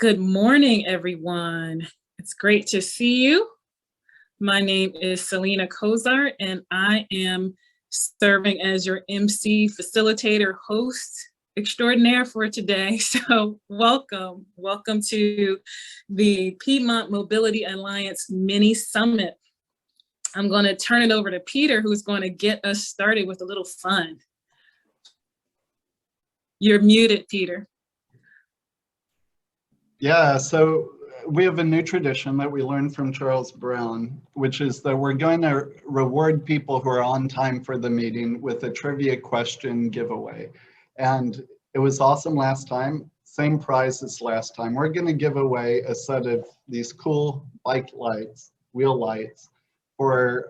Good morning, everyone. It's great to see you. My name is Selena Kozart, and I am serving as your MC, facilitator, host extraordinaire for today. So welcome. Welcome to the Piedmont Mobility Alliance Mini Summit. I'm going to turn it over to Peter, who's going to get us started with a little fun. You're muted, Peter. Yeah, so we have a new tradition that we learned from Charles Brown, which is that we're going to reward people who are on time for the meeting with a trivia question giveaway. And it was awesome last time, same prize as last time. We're going to give away a set of these cool bike lights, wheel lights, for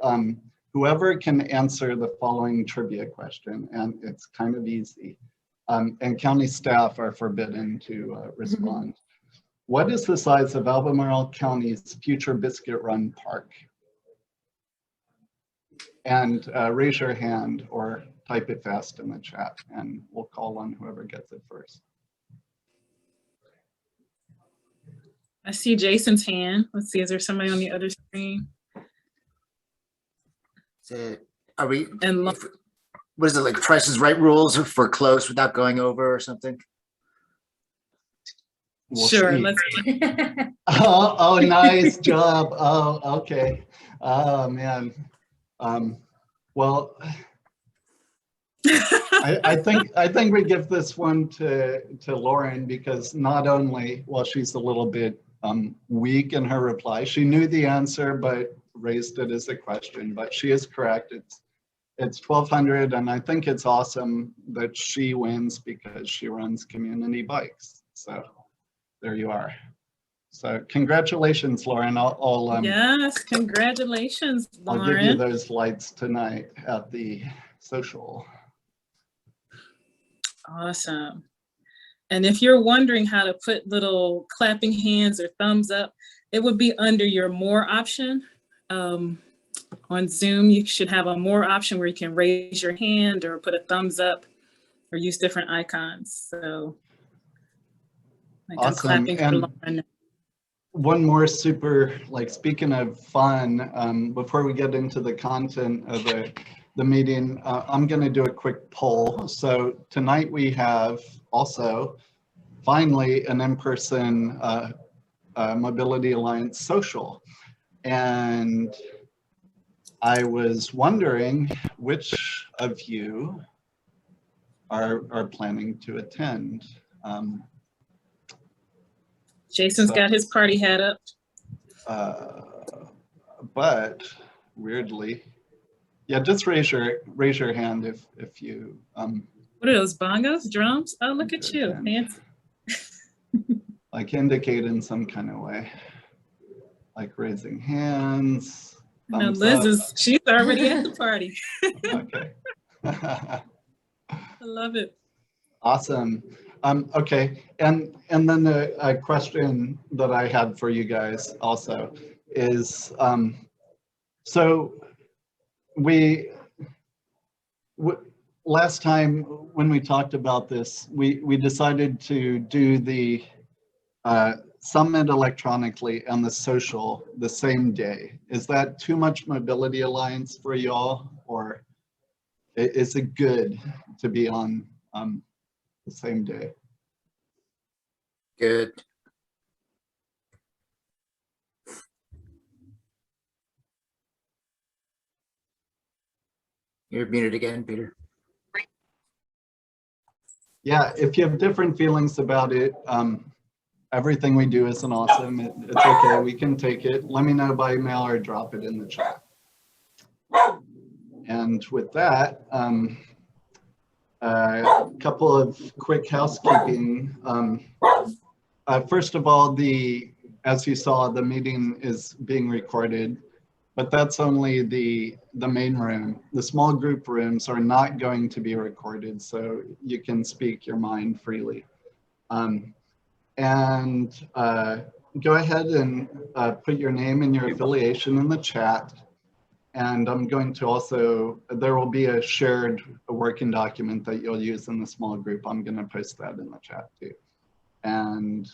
whoever can answer the following trivia question, and it's kind of easy. And county staff are forbidden to respond. What is the size of Albemarle County's future Biscuit Run Park? And raise your hand or type it fast in the chat, and we'll call on whoever gets it first. I see Jason's hand. Let's see, is there somebody on the other screen? So are we, And what is it, like Price is Right rules for close without going over or something? We'll sure, see. let's. Oh, nice job. Oh, okay. Oh, man. Well, I think we give this one to Lauren, because not only, well, she's a little bit weak in her reply. She knew the answer, but raised it as a question, but she is correct. It's 1,200, and I think it's awesome that she wins because she runs community bikes. So there you are. So congratulations, Lauren. Yes, congratulations, Lauren. I'll give you those lights tonight at the social. Awesome. And if you're wondering how to put little clapping hands or thumbs up, it would be under your more option. On Zoom, you should have a more option where you can raise your hand or put a thumbs up or use different icons. So like awesome. I'm clapping for Lauren. One more super, like, speaking of fun, before we get into the content of the meeting, I'm going to do a quick poll. So tonight we have also finally an in-person Mobility Alliance social. And I was wondering which of you are planning to attend. Jason's got his party hat up. But weirdly, yeah, just raise your hand if you. What are those, bongos, drums? Oh, look at you, fancy. Like indicate in some kind of way, like raising hands. No, Liz she's already at the party. Okay. I love it. Awesome. Okay, and then a question that I had for you guys also is, so last time when we talked about this, we decided to do the summit electronically and the social the same day. Is that too much Mobility Alliance for y'all, or is it good to be on the same day? Good. You're muted again, Peter. Yeah, if you have different feelings about it, everything we do isn't awesome. It's okay, we can take it. Let me know by email or drop it in the chat. And with that, a couple of quick housekeeping. First of all, as you saw, the meeting is being recorded, but that's only the main room. The small group rooms are not going to be recorded, so you can speak your mind freely. And go ahead and put your name and your affiliation in the chat. And I'm going to also, there will be a shared working document that you'll use in the small group. I'm going to post that in the chat too. And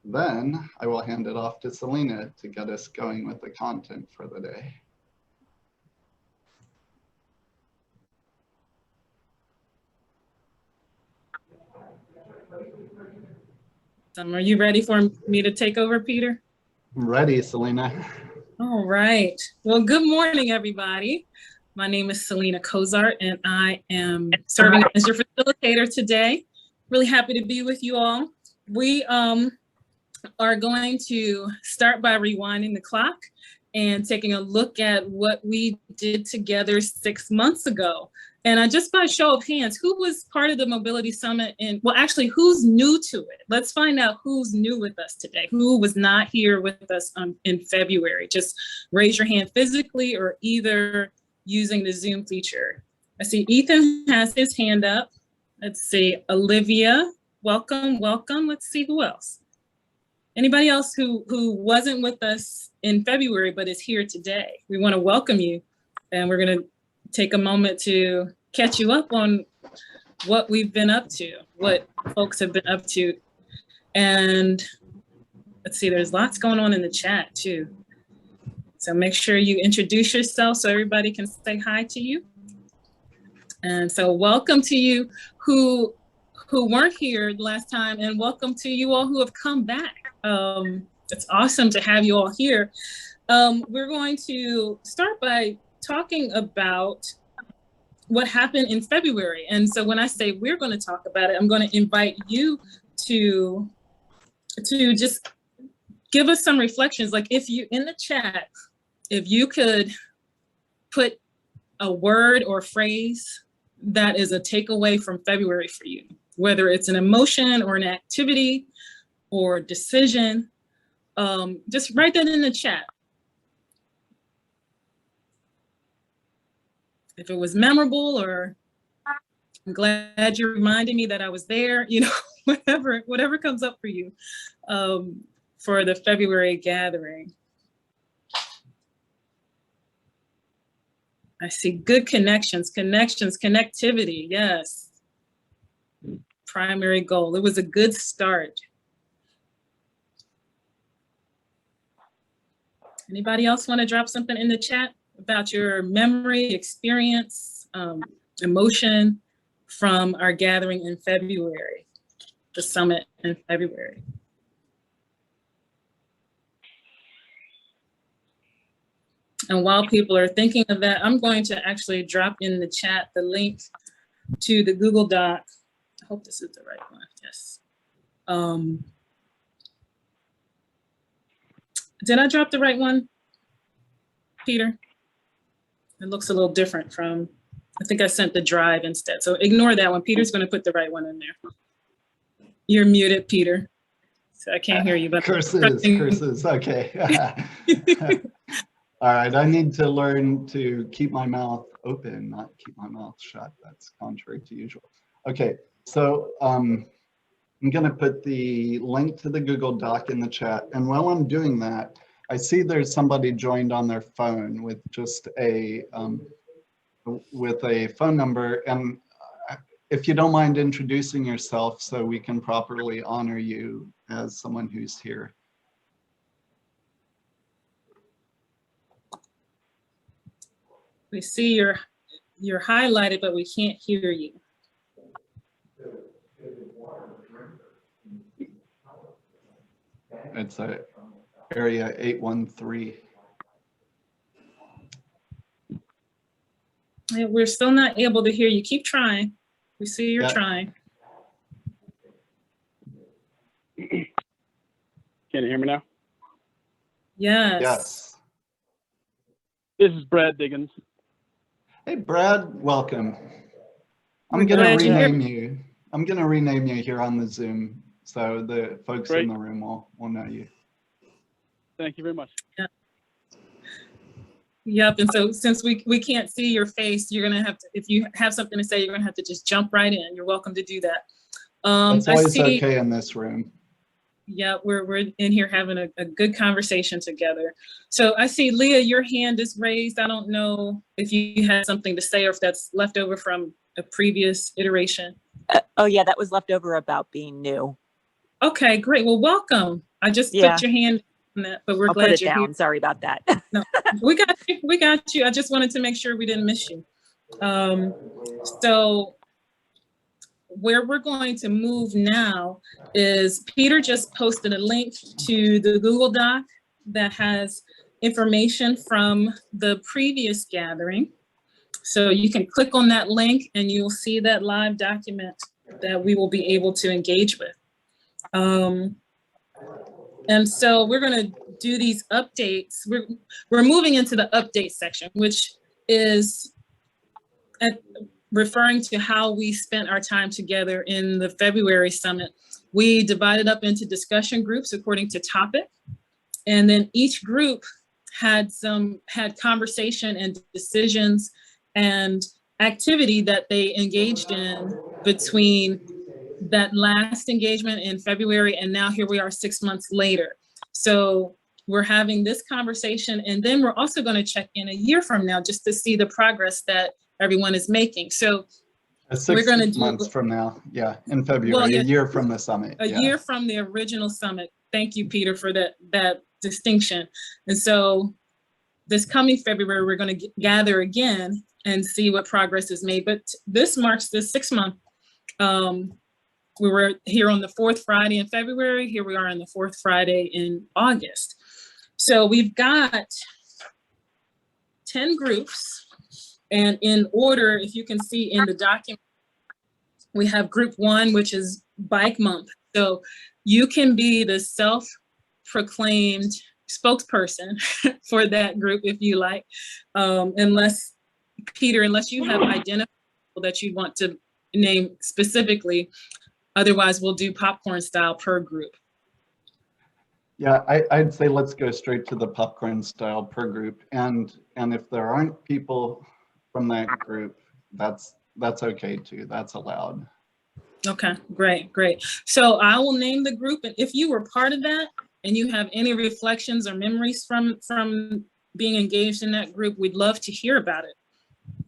Then I will hand it off to Selena to get us going with the content for the day. Are you ready for me to take over, Peter? Ready, Selena. All right. Well, good morning, everybody. My name is Selena Cozart, and I am serving as your facilitator today. Really happy to be with you all. We are going to start by rewinding the clock and taking a look at what we did together 6 months ago. And just by show of hands, who was part of the Mobility Summit? And well, actually, who's new to it? Let's find out who's new with us today, who was not here with us in February. Just raise your hand physically or either using the Zoom feature. I see Ethan has his hand up. Let's see, Olivia, welcome, welcome. Let's see who else. Anybody else who wasn't with us in February but is here today? We want to welcome you, and we're going to take a moment to catch you up on what we've been up to, what folks have been up to. And let's see, there's lots going on in the chat too. So make sure you introduce yourself so everybody can say hi to you. And so welcome to you who weren't here last time, and welcome to you all who have come back. It's awesome to have you all here. We're going to start by talking about what happened in February. And so when I say we're going to talk about it, I'm going to invite you to just give us some reflections. Like if you, in the chat, if you could put a word or phrase that is a takeaway from February for you, whether it's an emotion or an activity or decision, just write that in the chat. If it was memorable, or I'm glad you reminded me that I was there, you know, whatever comes up for you for the February gathering. I see good connections, connectivity, yes. Primary goal, it was a good start. Anybody else want to drop something in the chat about your memory, experience, emotion from our gathering in February, the summit in February? And while people are thinking of that, I'm going to actually drop in the chat the link to the Google Doc. I hope this is the right one, yes. Did I drop the right one, Peter? It looks a little different from, I think I sent the drive instead. So ignore that one. Peter's going to put the right one in there. You're muted, Peter. So I can't hear you. But curses, okay. All right, I need to learn to keep my mouth open, not keep my mouth shut. That's contrary to usual. Okay, so I'm gonna put the link to the Google Doc in the chat. And while I'm doing that, I see there's somebody joined on their phone with just a phone number. And if you don't mind introducing yourself so we can properly honor you as someone who's here. We see you're highlighted, but we can't hear you. It's area 813. We're still not able to hear you. Keep trying. We see you're trying. Can you hear me now? Yes. Yes. This is Brad Diggins. Hey, Brad, welcome. I'm going to rename you. I'm going to rename you here on the Zoom so the folks in the room will know you. Thank you very much. Yeah. Yep, and so since we can't see your face, you're going to have to, if you have something to say, you're going to have to just jump right in. You're welcome to do that. That's always okay in this room. Yeah, we're in here having a good conversation together. So I see, Leah, your hand is raised. I don't know if you had something to say or if that's left over from a previous iteration. Oh yeah, that was left over about being new. Okay, great. Well, welcome. I just Yeah. put your hand on that, but we're I'll put glad it you're here. down. Sorry about that. No, we got you. We got you. I just wanted to make sure we didn't miss you. So where we're going to move now is Peter just posted a link to the Google Doc that has information from the previous gathering. So you can click on that link and you'll see that live document that we will be able to engage with. And so we're going to do these updates. We're moving into the update section, which is referring to how we spent our time together in the February summit. We divided up into discussion groups according to topic. And then each group had conversation and decisions and activity that they engaged in between that last engagement in February, and now here we are 6 months later. So we're having this conversation, and then we're also going to check in a year from now just to see the progress that everyone is making. So we're going to do 6 months from now, yeah, in February, Well, yeah, a year from the summit. a year from the original summit. Thank you, Peter, for that distinction. And so this coming February, we're going to gather again and see what progress is made. But this marks the 6 month. We were here on the 4th Friday in February. Here we are on the 4th Friday in August. So we've got 10 groups. And in order, if you can see in the document, we have group 1, which is Bike Month. So you can be the self-proclaimed spokesperson for that group if you like, unless you have identified people that you want to name specifically. Otherwise, we'll do popcorn style per group. Yeah, I'd say let's go straight to the popcorn style per group. And if there aren't people from that group, that's okay too. That's allowed. Okay, great. So I will name the group, and if you were part of that and you have any reflections or memories from being engaged in that group, we'd love to hear about it,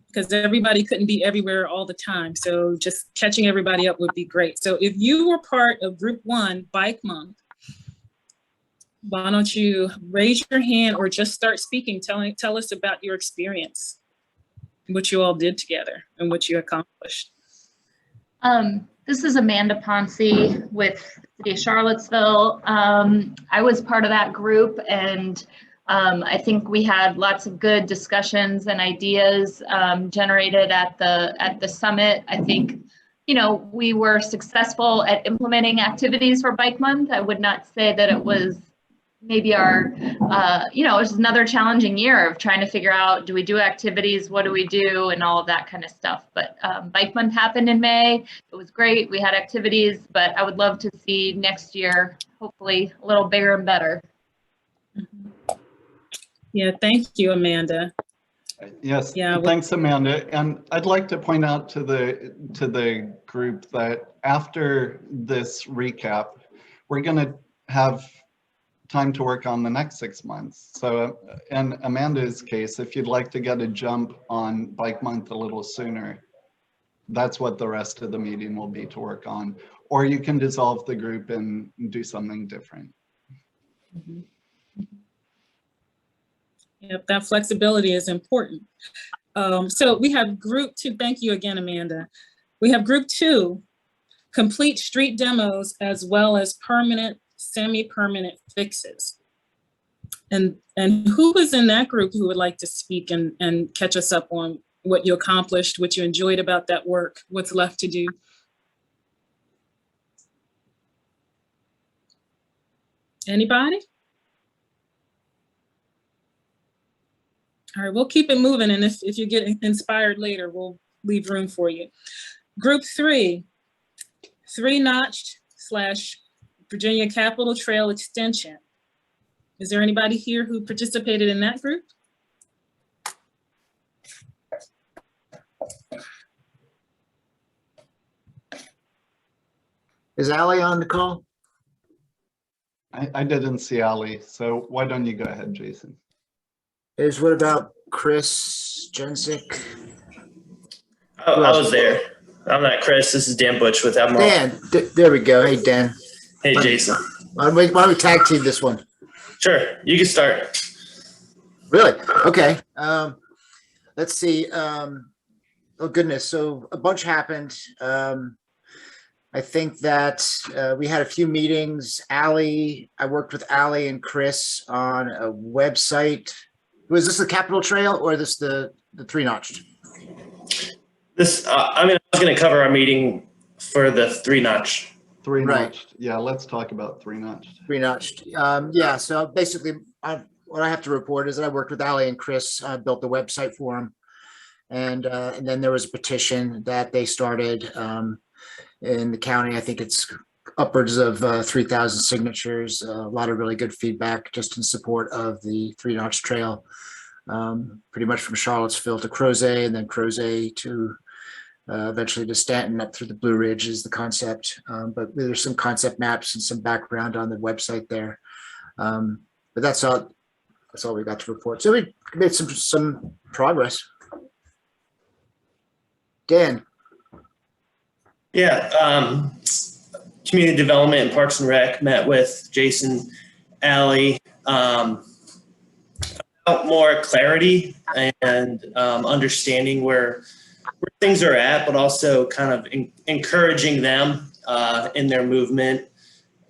because everybody couldn't be everywhere all the time. So just catching everybody up would be great. So if you were part of group 1, Bike Month, why don't you raise your hand or just start speaking, tell us about your experience, what you all did together and what you accomplished. This is Amanda Ponce with City of Charlottesville. I was part of that group, and I think we had lots of good discussions and ideas generated at the summit. I think, we were successful at implementing activities for Bike Month. I would not say that it was maybe our, it was another challenging year of trying to figure out, do we do activities, what do we do, and all of that kind of stuff. But Bike Month happened in May. It was great. We had activities, but I would love to see next year, hopefully a little bigger and better. Yeah, thank you, Amanda. Yes, Yeah, thanks, Amanda. And I'd like to point out to the group that after this recap, we're going to have time to work on the next 6 months. So in Amanda's case, if you'd like to get a jump on Bike Month a little sooner, that's what the rest of the meeting will be to work on. Or you can dissolve the group and do something different. Yep, that flexibility is important. So we have group 2. Thank you again, Amanda. We have group 2, complete street demos as well as permanent, semi-permanent fixes. And who was in that group who would like to speak and catch us up on what you accomplished, what you enjoyed about that work, what's left to do? Anybody? All right, we'll keep it moving, and if you get inspired later, we'll leave room for you. Group 3, 3-notch / Virginia Capitol Trail Extension. Is there anybody here who participated in that group? Is Ally on the call? I didn't see Ali, so why don't you go ahead, Jason? What about Chris Jensick? Oh, I was there. I'm not Chris. This is Dan Butch with Admiral. Dan, there we go. Hey, Dan. Hey, Jason. Why don't we tag team this one? Sure, you can start. Really? Okay. Let's see. Oh goodness. So a bunch happened. I think that we had a few meetings. I worked with Allie and Chris on a website. Was this the Capitol Trail or this the Three Notched? This, I was going to cover our meeting for the Three Notch. Three Right. notched. Yeah, let's talk about three notched. Three Notched. Yeah. So basically, what I have to report is that I worked with Allie and Chris, built the website for them, and then there was a petition that they started in the county. I think it's upwards of 3,000 signatures. A lot of really good feedback just in support of the Three Notch Trail, pretty much from Charlottesville to Crozet, and then Crozet to eventually to Stanton up through the Blue Ridge is the concept. But there's some concept maps and some background on the website there. But that's all we got to report. So we made some progress. Dan. Yeah, community development and Parks and Rec met with Jason, Allie, about more clarity and understanding where things are at, but also kind of encouraging them in their movement,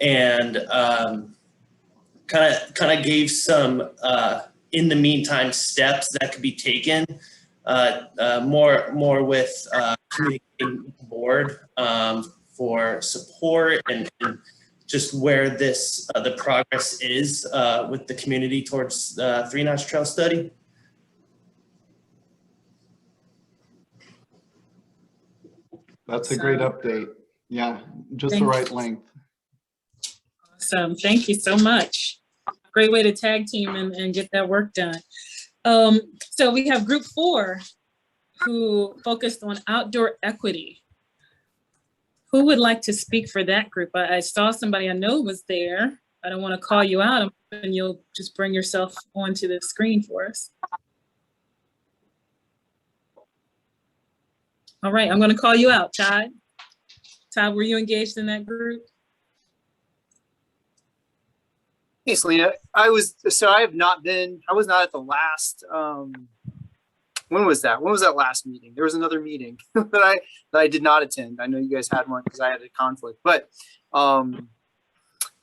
and kind of gave some in the meantime steps that could be taken, more with communicating with the board for support and just where the progress is with the community towards the Three Notch Trail study. That's a great update. Yeah, just the Thank right length. Awesome. Thank you so much. Great way to tag team and get that work done. So we have group 4 who focused on outdoor equity. Who would like to speak for that group? I saw somebody I know was there. I don't want to call you out, and you'll just bring yourself onto the screen for us. All right, I'm going to call you out, Todd. Todd, were you engaged in that group? Hey, Selena. I was not at the last, when was that? When was that last meeting? There was another meeting that I did not attend. I know you guys had one because I had a conflict, but I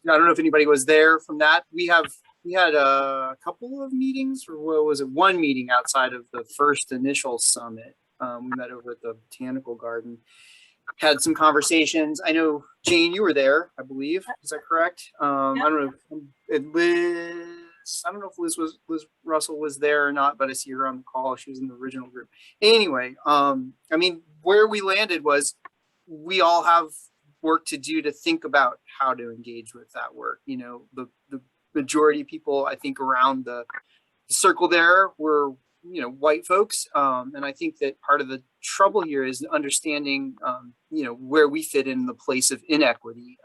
don't know if anybody was there from that. We had a couple of meetings, or what was it? One meeting outside of the first initial summit. We met over at the Botanical Garden, had some conversations. I know, Jane, you were there, I believe. Is that correct? I don't know if Liz Russell was there or not, but I see her on the call. She was in the original group. Anyway, I mean, where we landed was we all have work to do to think about how to engage with that work. You know, the majority of people, I think, around the circle there were, you know, white folks. And I think that part of the trouble here is understanding, you know, where we fit in the place of inequity,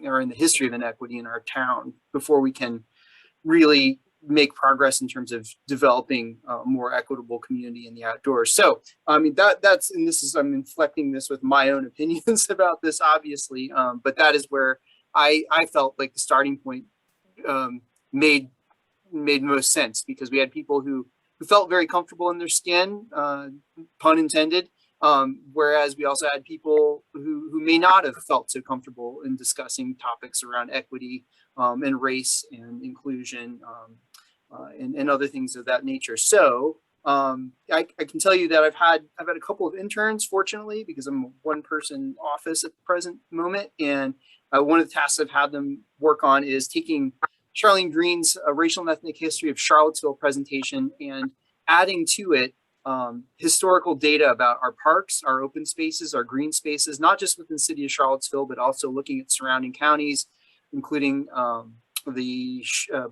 or in the history of inequity in our town before we can really make progress in terms of developing a more equitable community in the outdoors. So, I mean, I'm inflecting this with my own opinions about this, obviously, but that is where I felt like the starting point made most sense, because we had people who felt very comfortable in their skin, pun intended, whereas we also had people who may not have felt so comfortable in discussing topics around equity and race and inclusion and other things of that nature. So I can tell you that I've had a couple of interns, fortunately, because I'm a one-person office at the present moment, and one of the tasks I've had them work on is taking Charlene Green's Racial and Ethnic History of Charlottesville presentation and adding to it historical data about our parks, our open spaces, our green spaces, not just within the city of Charlottesville, but also looking at surrounding counties, including the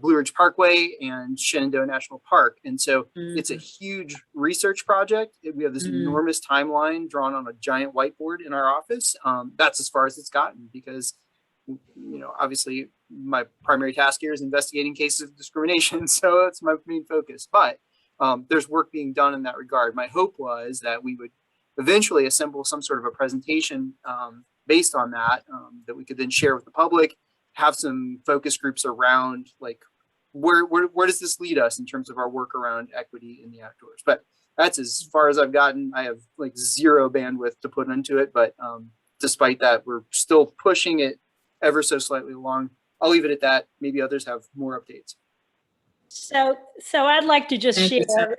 Blue Ridge Parkway and Shenandoah National Park. And so it's a huge research project. We have this enormous timeline drawn on a giant whiteboard in our office. That's as far as it's gotten, because, you know, obviously my primary task here is investigating cases of discrimination. So that's my main focus, but there's work being done in that regard. My hope was that we would eventually assemble some sort of a presentation based on that, that we could then share with the public have some focus groups around like where does this lead us in terms of our work around equity in the outdoors. But that's as far as I've gotten. I have like zero bandwidth to put into it, but despite that, we're still pushing it ever so slightly along. I'll leave it at that. Maybe others have more updates. So I'd like to just Thank you, share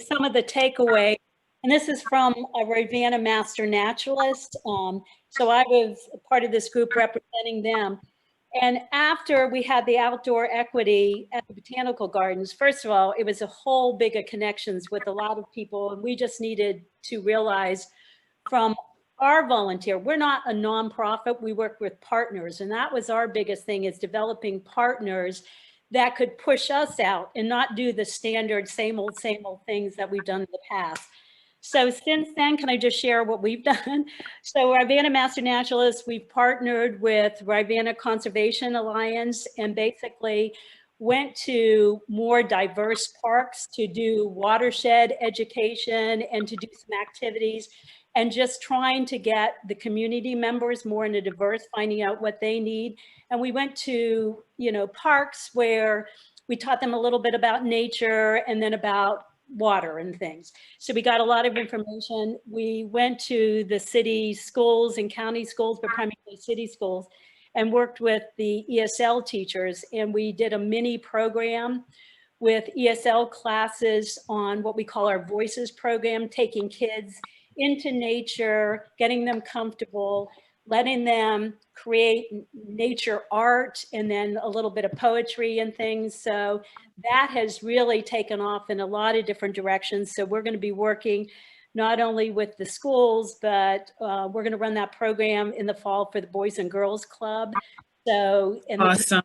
some of the takeaway, and this is from a Ravenna master naturalist. So I was a part of this group representing them. And after we had the outdoor equity at the botanical gardens, first of all, it was a whole big of connections with a lot of people. And we just needed to realize from our volunteer, we're not a nonprofit, we work with partners. And that was our biggest thing, is developing partners that could push us out and not do the standard same old things that we've done in the past. So since then, can I just share what we've done? So Ravenna Master Naturalists, we've partnered with Ravenna Conservation Alliance and basically went to more diverse parks to do watershed education and to do some activities, and just trying to get the community members more into diverse, finding out what they need. And we went to, parks where we taught them a little bit about nature and then about water and things. So we got a lot of information. We went to the city schools and county schools, but primarily city schools, and worked with the ESL teachers. And we did a mini program with ESL classes on what we call our Voices program, taking kids into nature, getting them comfortable, letting them create nature art, and then a little bit of poetry and things. So that has really taken off in a lot of different directions. So we're going to be working not only with the schools, but we're going to run that program in the fall for the Boys and Girls Club. So, Awesome.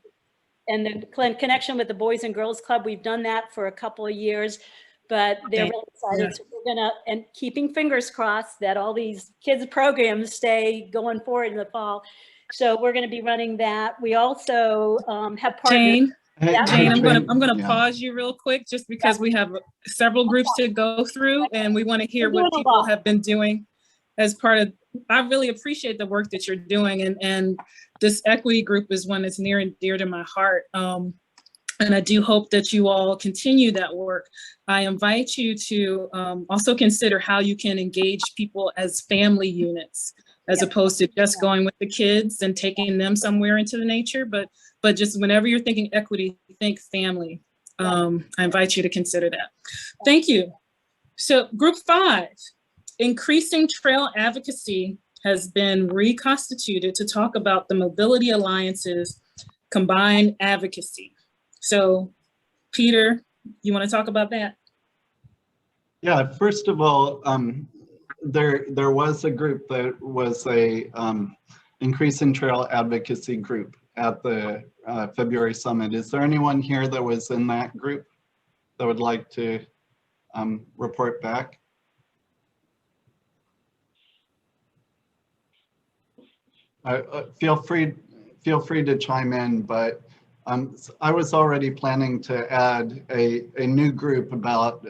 And the connection with the Boys and Girls Club, we've done that for a couple of years, but they're really excited. Yeah. So we're gonna, and keeping fingers crossed that all these kids programs stay going forward in the fall. So we're going to be running that. We also have partners. Jane, Yeah. Jane, I'm gonna Yeah. pause you real quick, just because we have several groups to go through, and we want to hear We're doing what a people lot. have been doing as part of. I really appreciate the work that you're doing, and this equity group is one that's near and dear to my heart. And I do hope that you all continue that work. I invite you to also consider how you can engage people as family units, as opposed to just going with the kids and taking them somewhere into the nature, but just whenever you're thinking equity, think family. I invite you to consider that. Thank you. So group 5, increasing trail advocacy, has been reconstituted to talk about the Mobility Alliance's combined advocacy. So Peter, you want to talk about that? Yeah, first of all, there was a group that was a increasing trail advocacy group at the February summit. Is there anyone here that was in that group that would like to report back? Feel free to chime in, but I was already planning to add a new group about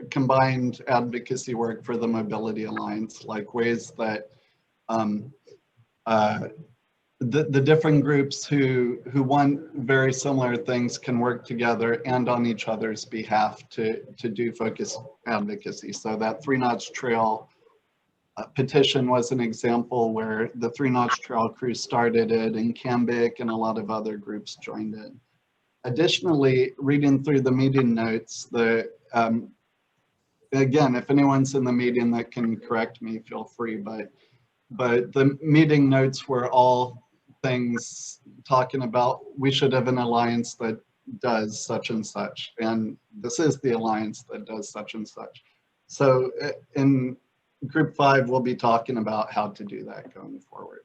combined advocacy work for the Mobility Alliance, like ways that the different groups who want very similar things can work together and on each other's behalf to do focused advocacy. So that 3 Notch Trail petition was an example where the 3 Notch Trail crew started it, and Cambic and a lot of other groups joined it. Additionally, reading through the meeting notes, again, if anyone's in the meeting that can correct me, feel free, but the meeting notes were all things talking about we should have an alliance that does such and such, and this is the alliance that does such and such. So in group 5, we'll be talking about how to do that going forward.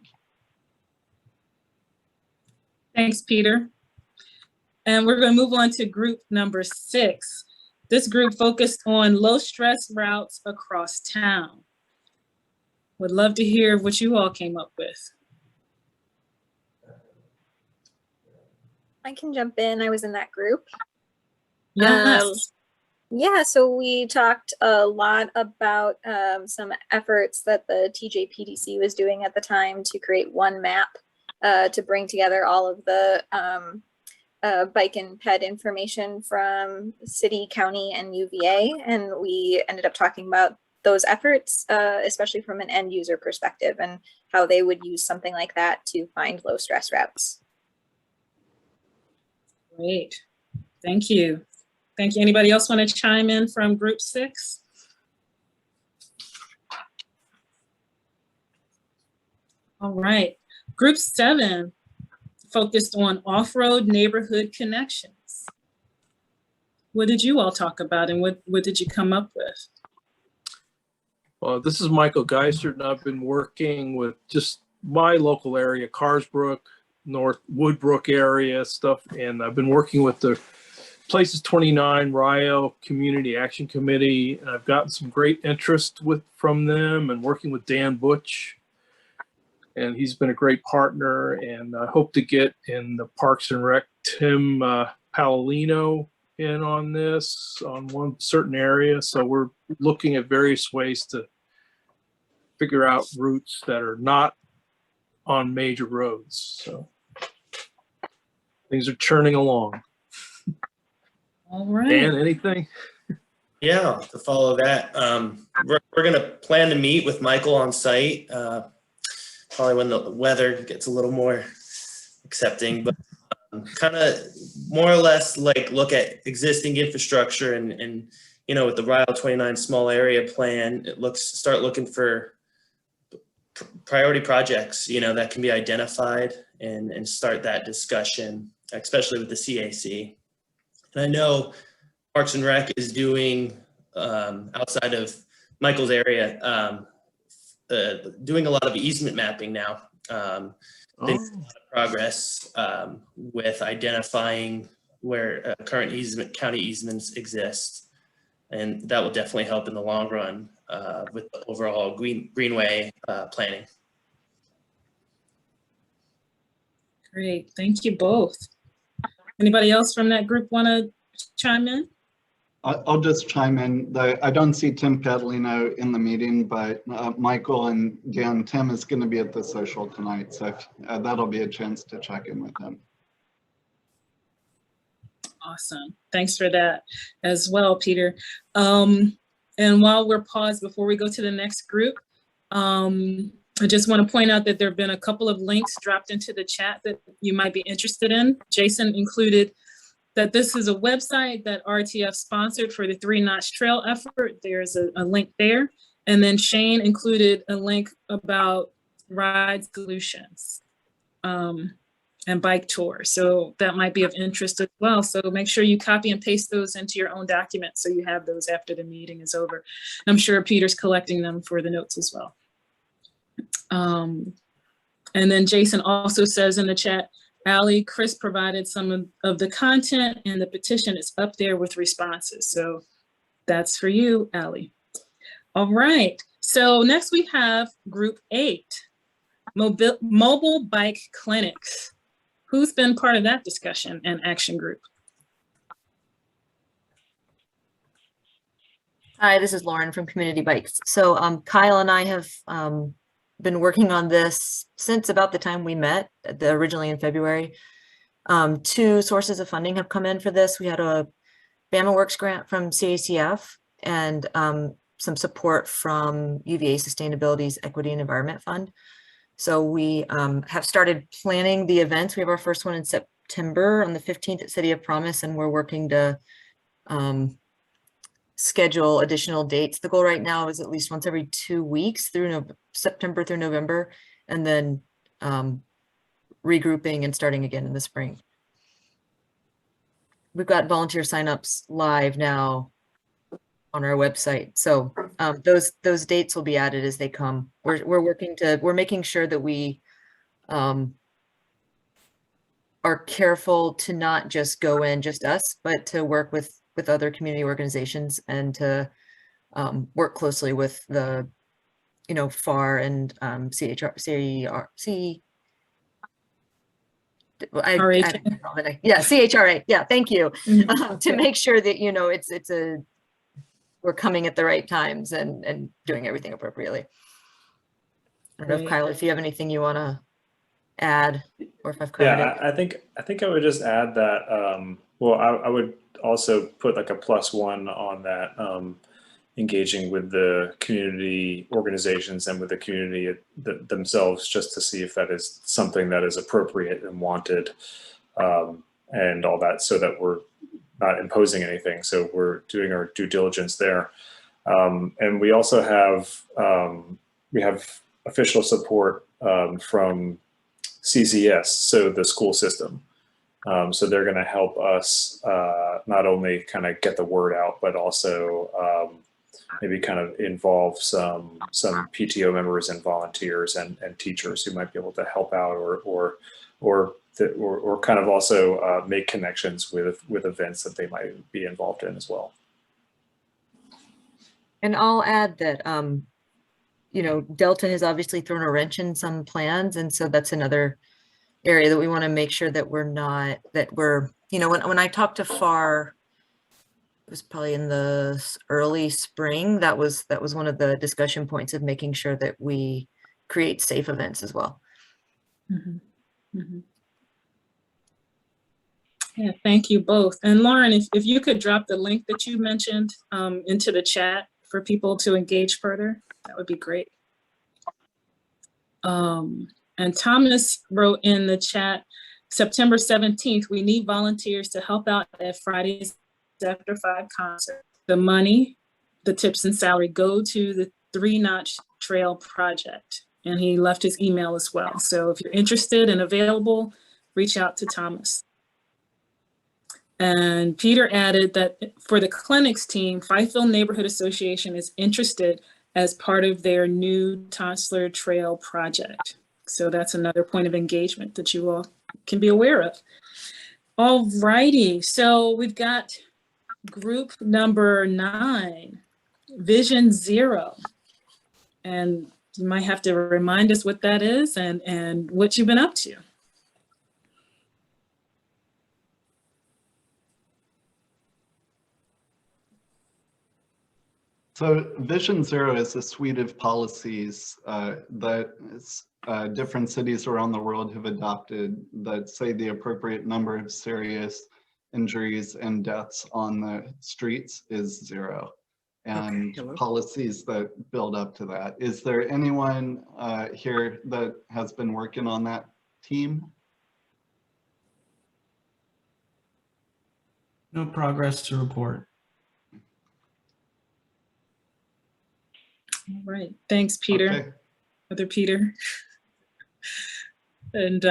Thanks, Peter. And we're going to move on to group number 6. This group focused on low stress routes across town. Would love to hear what you all came up with. I can jump in. I was in that group. Yes. Yeah, so we talked a lot about some efforts that the TJPDC was doing at the time to create one map to bring together all of the bike and ped information from city, county, and UVA. And we ended up talking about those efforts, especially from an end user perspective and how they would use something like that to find low stress routes. Great. Thank you. Thank you. Anybody else want to chime in from group 6? All right. Group 7 focused on off-road neighborhood connections. What did you all talk about and what did you come up with? This is Michael Geisert, and I've been working with just my local area, Carsbrook, North Woodbrook area stuff, and I've been working with the Places 29 Rio Community Action Committee, and I've gotten some great interest from them, and working with Dan Butch, and he's been a great partner, and I hope to get in the Parks and Rec Tim Palolino in on this on one certain area. So we're looking at various ways to figure out routes that are not on major roads. So things are churning along. All right. Dan, anything? Yeah, to follow that, we're going to plan to meet with Michael on site, probably when the weather gets a little more accepting, but kind of more or less like look at existing infrastructure and with the Rio 29 small area plan, start looking for priority projects, that can be identified and start that discussion, especially with the CAC. And I know Parks and Rec is doing, outside of Michael's area, doing a lot of easement mapping now. They've made a lot of progress with identifying where current county easements exist. And that will definitely help in the long run with the overall greenway planning. Great. Thank you both. Anybody else from that group want to chime in? I'll just chime in. I don't see Tim Catalino in the meeting, but Michael and Dan, Tim is going to be at the social tonight, so that'll be a chance to check in with him. Awesome. Thanks for that as well, Peter. And while we're paused before we go to the next group, I just want to point out that there have been a couple of links dropped into the chat that you might be interested in. Jason included that this is a website that RTF sponsored for the 3 Notch Trail effort. There's a link there. And then Shane included a link about ride solutions and bike tours. So that might be of interest as well. So make sure you copy and paste those into your own document so you have those after the meeting is over. I'm sure Peter's collecting them for the notes as well. And then Jason also says in the chat, Allie, Chris provided some of the content and the petition is up there with responses. So that's for you, Allie. All right, so next we have group 8, mobile bike clinics. Who's been part of that discussion and action group? Hi, this is Lauren from Community Bikes. So Kyle and I have been working on this since about the time we met, originally in February. 2 sources of funding have come in for this. We had a Bama Works grant from CACF and some support from UVA Sustainability's Equity and Environment Fund. So we have started planning the events. We have our first one in September on the 15th at City of Promise, and we're working to schedule additional dates. The goal right now is at least once every 2 weeks through September through November, and then regrouping and starting again in the spring. We've got volunteer signups live now on our website. So those dates will be added as they come. We're making sure that we are careful to not just go in, just us, but to work with other community organizations and to work closely with the, FAR and CHRA. Yeah, CHRA. Yeah, thank you. To make sure that, we're coming at the right times and doing everything appropriately. I don't know if Kyle, if you have anything you want to add, or if I've covered it. Yeah, I think I would just add that, well, I would also put like a +1 on that, engaging with the community organizations and with the community themselves, just to see if that is something that is appropriate and wanted, and all that, so that we're not imposing anything. So we're doing our due diligence there. And we also we have official support from CCS, so the school system. So they're going to help us not only kind of get the word out, but also maybe kind of involve some PTO members and volunteers and teachers who might be able to help out, or kind of also make connections with events that they might be involved in as well. And I'll add that, you know, Delta has obviously thrown a wrench in some plans. And so that's another area that we want to make sure that we're, you know, when I talked to FAR, it was probably in the early spring, that was one of the discussion points, of making sure that we create safe events as well. Mm-hmm. Mm-hmm. Yeah, thank you both. And Lauren, if you could drop the link that you mentioned into the chat for people to engage further, that would be great. And Thomas wrote in the chat, September 17th, we need volunteers to help out at Friday's After 5 concert. The money, the tips and salary go to the 3 Notch Trail project. And he left his email as well. So if you're interested and available, reach out to Thomas. And Peter added that for the clinics team, Fifeville Neighborhood Association is interested as part of their new Tonsler Trail project. So that's another point of engagement that you all can be aware of. All righty, so we've got group number 9, Vision Zero. And you might have to remind us what that is and what you've been up to. So Vision Zero is a suite of policies that different cities around the world have adopted that say the appropriate number of serious injuries and deaths on the streets is 0, and policies that build up to that. Is there anyone here that has been working on that team? No progress to report. All right, thanks, Peter. Okay. Other Peter. And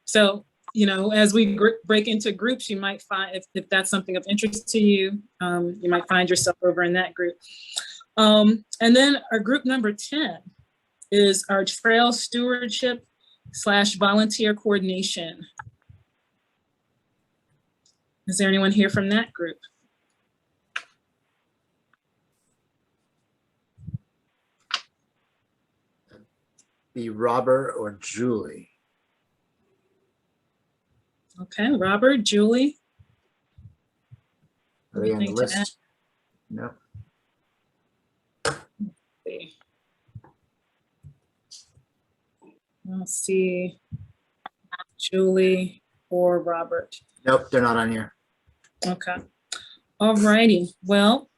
so, you know, as we break into groups, you might find, if that's something of interest to you, you might find yourself over in that group. And then our group number 10 is our trail stewardship / volunteer coordination. Is there anyone here from that group? Be Robert or Julie. Okay, Robert, Julie. Are they on the Anything to add? list? No. Let's see, Julie or Robert. Nope, they're not on here. Okay. All righty. Well,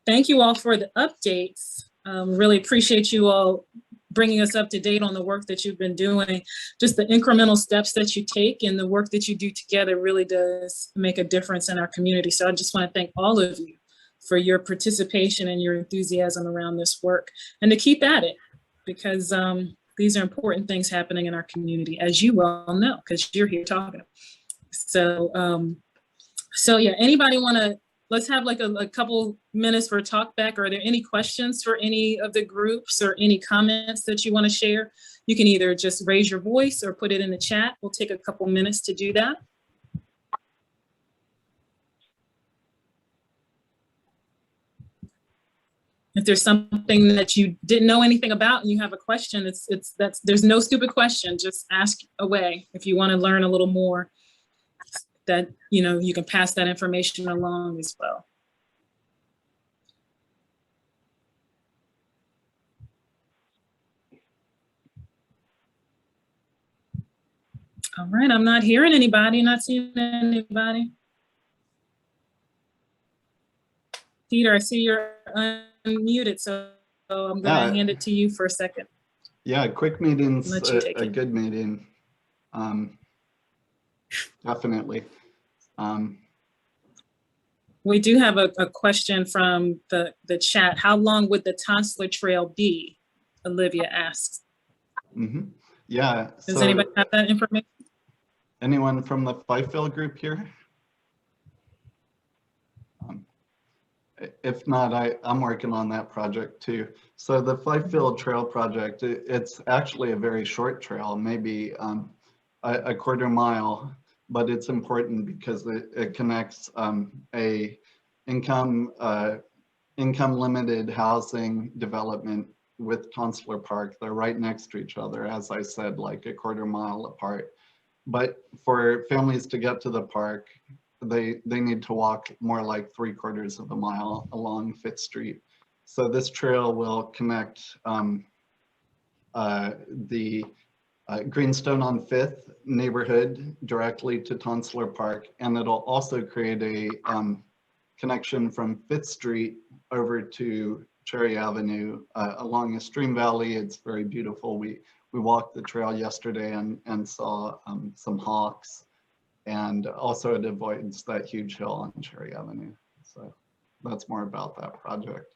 thank you all for the updates. Really appreciate you all bringing us up to date on the work that you've been doing. Just the incremental steps that you take and the work that you do together really does make a difference in our community. So I just want to thank all of you for your participation and your enthusiasm around this work, and to keep at it, because these are important things happening in our community, as you well know, because you're here talking. So, so yeah, anybody want to, let's have like a couple minutes for a talk back. Are there any questions for any of the groups or any comments that you want to share? You can either just raise your voice or put it in the chat. We'll take a couple minutes to do that. If there's something that you didn't know anything about and you have a question, there's no stupid question. Just ask away. If you want to learn a little more, that, you know, you can pass that information along as well. All right, I'm not hearing anybody, not seeing anybody. Peter, I see you're unmuted, so I'm gonna hand it to you for a second. Yeah, quick meeting's Let you take a it. good meeting. Definitely. We do have a question from the chat. How long would the Tonsler Trail be? Olivia asks. Yeah. Does anybody have that information? Anyone from the Fifeville group here? If not, I'm working on that project too. So the Fifeville Trail project, it's actually a very short trail, maybe a quarter mile, but it's important because it connects a income limited housing development with Tonsler Park. They're right next to each other, as I said, like a quarter mile apart. But for families to get to the park, they need to walk more like 3/4 of a mile along 5th Street. So this trail will connect the Greenstone on 5th neighborhood directly to Tonsler Park, and it'll also create a connection from 5th Street over to Cherry Avenue along a stream valley. It's very beautiful. We walked the trail yesterday and saw some hawks, and also it avoids that huge hill on Cherry Avenue. So that's more about that project.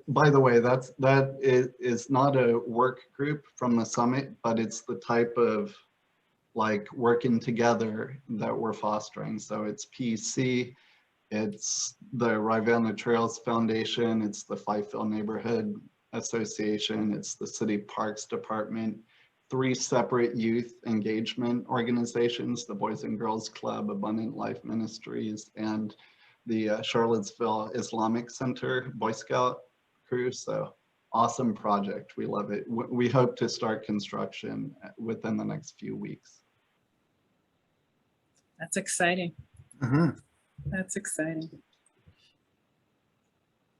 By the way, that is not a work group from the summit, but it's the type of like working together that we're fostering. So it's PC, it's the Rivanna Trails Foundation, it's the Fifeville Neighborhood Association, it's the City Parks Department, 3 separate youth engagement organizations, the Boys and Girls Club, Abundant Life Ministries, and the Charlottesville Islamic Center Boy Scout crew. So awesome project. We love it. We hope to start construction within the next few weeks. That's exciting. That's exciting.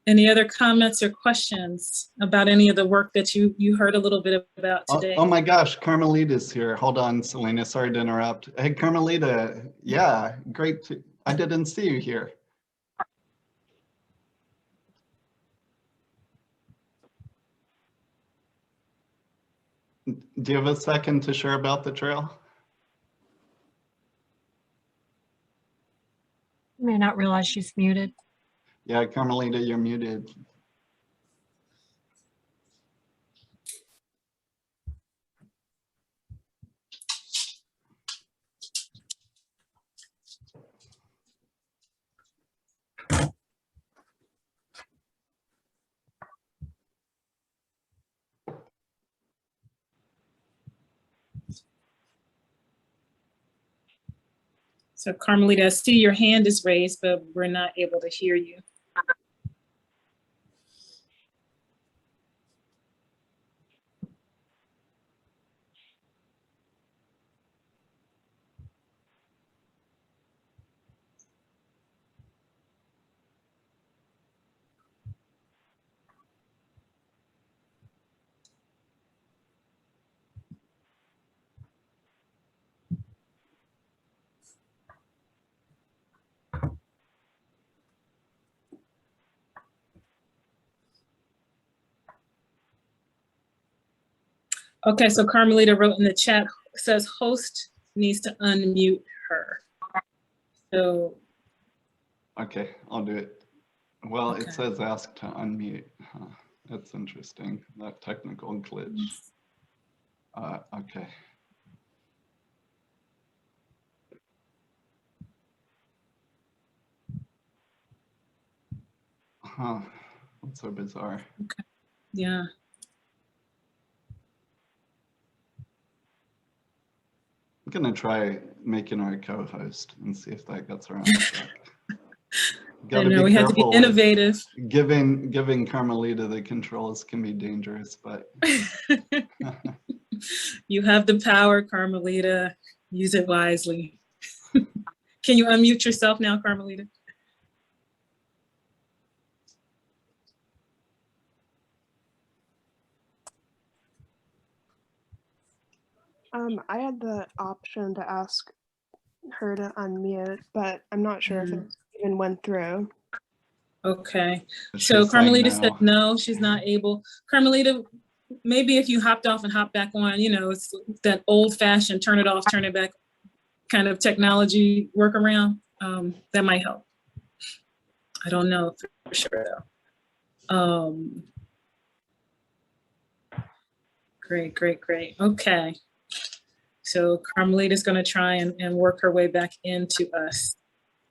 Any other comments or questions about any of the work that you heard a little bit about today? Oh my gosh, Carmelita's here. Hold on, Selena, sorry to interrupt. Hey, Carmelita, yeah, great. I didn't see you here. Do you have a second to share about the trail? You may not realize she's muted. Yeah, Carmelita, you're muted. So Carmelita, I see your hand is raised, but we're not able to hear you. Okay, so Carmelita wrote in the chat, says host needs to unmute her. So. Okay, I'll do it. Well, Okay. It says ask to unmute. Huh. That's interesting, that technical glitch. Okay. Huh, that's so bizarre. Okay. Yeah. I'm gonna try making her a co-host and see if that gets around. I know we have to be innovative. Giving Carmelita the controls can be dangerous, but. You have the power, Carmelita. Use it wisely. Can you unmute yourself now, Carmelita? I had the option to ask her to unmute, but I'm not sure if it even went through. Okay, She's so saying Carmelita said no. no, she's not able. Carmelita, maybe if you hopped off and hopped back on, you know, it's that old fashioned turn it off, turn it back kind of technology workaround. That might help. I don't know for sure though. Great. Okay. So Carmelita's going to try and work her way back into us.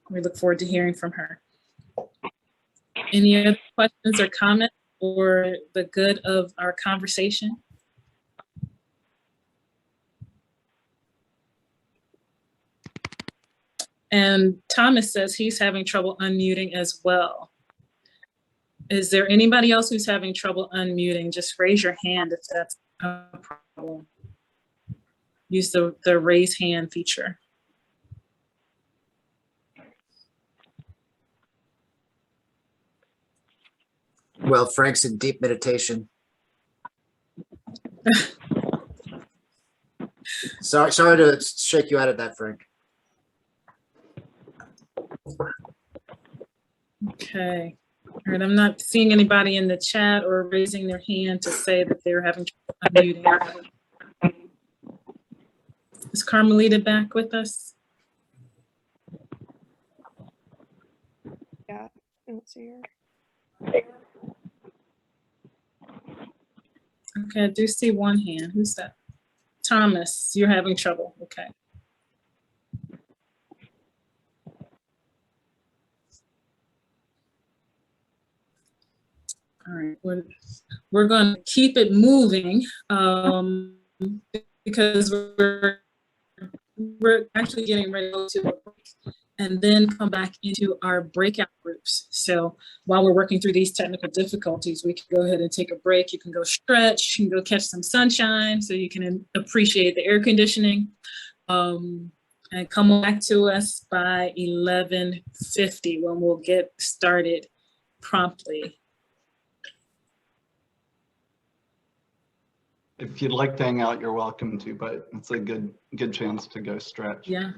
We look forward to hearing from her. Any other questions or comments for the good of our conversation? And Thomas says he's having trouble unmuting as well. Is there anybody else who's having trouble unmuting? Just raise your hand if that's a problem. Use the raise hand feature. Well, Frank's in deep meditation. Sorry to shake you out of that, Frank. Okay. All right, I'm not seeing anybody in the chat or raising their hand to say that they're having trouble unmuting. Is Carmelita back with us? Yeah, I don't see her. Okay, I do see one hand. Who's that? Thomas, you're having trouble. Okay. All right, we're going to keep it moving because we're actually getting ready to go to a break and then come back into our breakout groups. So while we're working through these technical difficulties, we can go ahead and take a break. You can go stretch, you can go catch some sunshine so you can appreciate the air conditioning. And come back to us by 11:50 when we'll get started promptly. If you'd like to hang out, you're welcome to, but it's a good chance to go stretch. Yeah.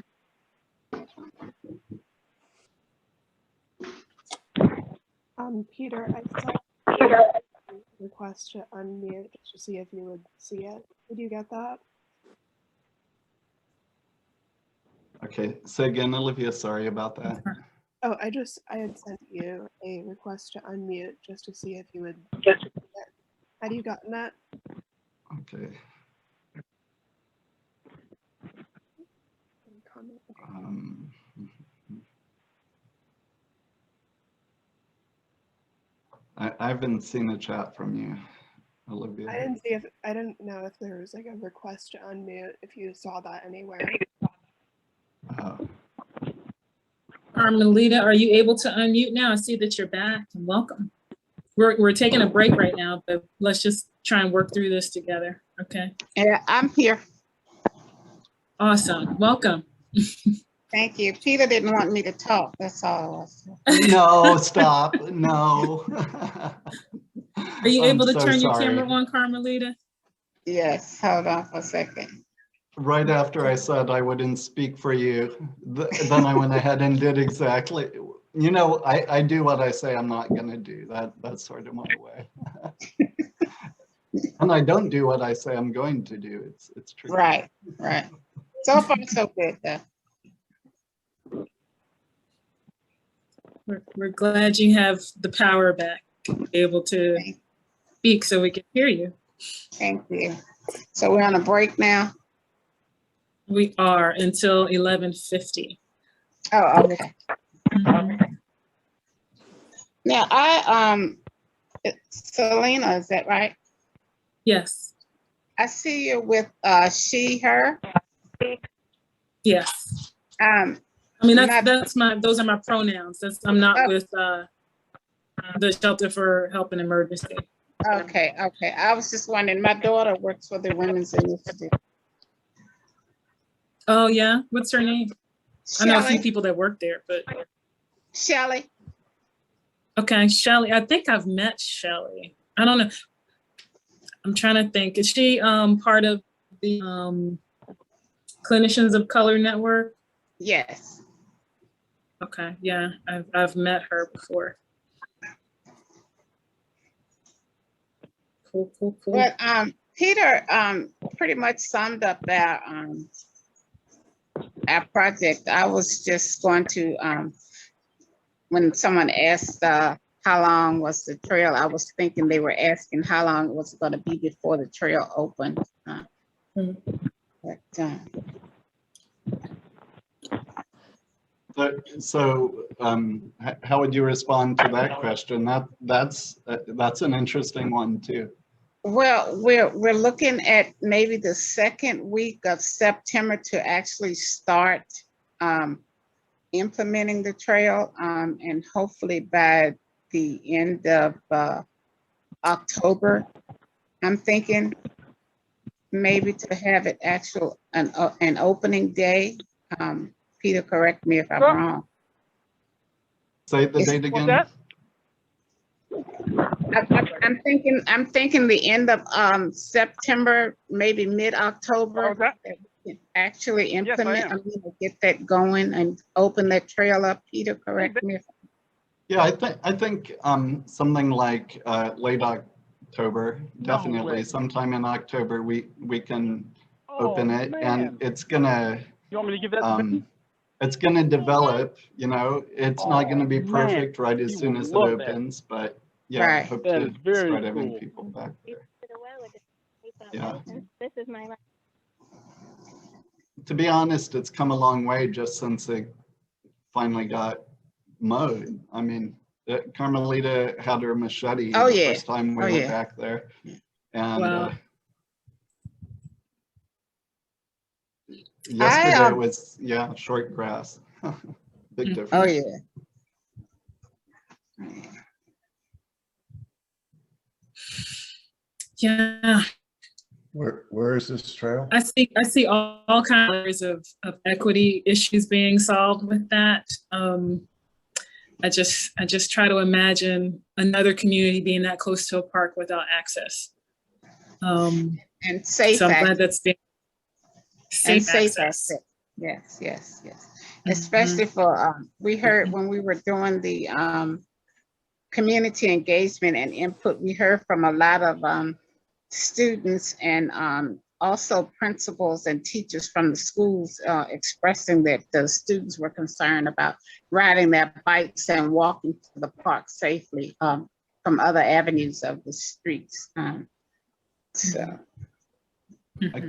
Peter, I saw a request to unmute just to see if you would see it. Did you get that? Okay, say again, Olivia, sorry about that. Oh, I had sent you a request to unmute just to see if you would see it. Had you gotten that? Okay. I haven't seen a chat from you, Olivia. I didn't know if there was like a request to unmute, if you saw that anywhere. Carmelita, are you able to unmute now? I see that you're back and welcome. We're taking a break right now, but let's just try and work through this together. Okay. Yeah, I'm here. Awesome. Welcome. Thank you. Peter didn't want me to talk. That's all. No, stop. No. Are you able to turn your camera on, Carmelita? Yes. Hold on for a second. Right after I said I wouldn't speak for you, then I went ahead and did exactly. You know, I do what I say I'm not going to do. That's sort of my way. And I don't do what I say I'm going to do. It's true. Right. So far, so good, though. We're glad you have the power back, able to speak so we can hear you. Thank you. So we're on a break now? We are until 11:50. Oh, okay. Now, Selena, is that right? Yes. I see you with she, her. Yes. I mean, those are my pronouns. I'm not with the Shelter for Help in Emergency. Okay. I was just wondering, my daughter works for the Women's Initiative. Oh, yeah? What's her name? Shelley. I know a few people that work there, but. Shelly. Okay, Shelly. I think I've met Shelly. I don't know. I'm trying to think. Is she part of the Clinicians of Color Network. Yes. Okay, yeah, I've met her before. Cool, cool, cool. But Peter pretty much summed up our project. I was just going to when someone asked how long was the trail, I was thinking they were asking how long it was going to be before the trail opened. So how would you respond to that question? That's an interesting one too. Well, we're looking at maybe the second week of September to actually start implementing the trail, and hopefully by the end of October, I'm thinking maybe to have it an opening day. Peter, correct me if I'm wrong. Say the date again. I'm thinking the end of September, maybe mid-October. Actually implement, get that going and open that trail up. Peter, correct me if Yeah, I think something like late October, definitely sometime in October we can open it, and it's gonna it's gonna develop. You know, it's not gonna be perfect right as soon as it opens, but yeah, I hope to start having people back there. Yeah. This is my. To be honest, it's come a long way just since it finally got mowed. I mean, Carmelita had her machete the first time we went back there. And yesterday it was, short grass. Big difference. Oh, yeah. Yeah. Where is this trail? I see all kinds of equity issues being solved with that. I just try to imagine another community being that close to a park without access. And safe so I'm access. glad that's being safe access. Yes. Especially for we heard when we were doing the community engagement and input, we heard from a lot of students and also principals and teachers from the schools expressing that the students were concerned about riding their bikes and walking to the park safely from other avenues of the streets.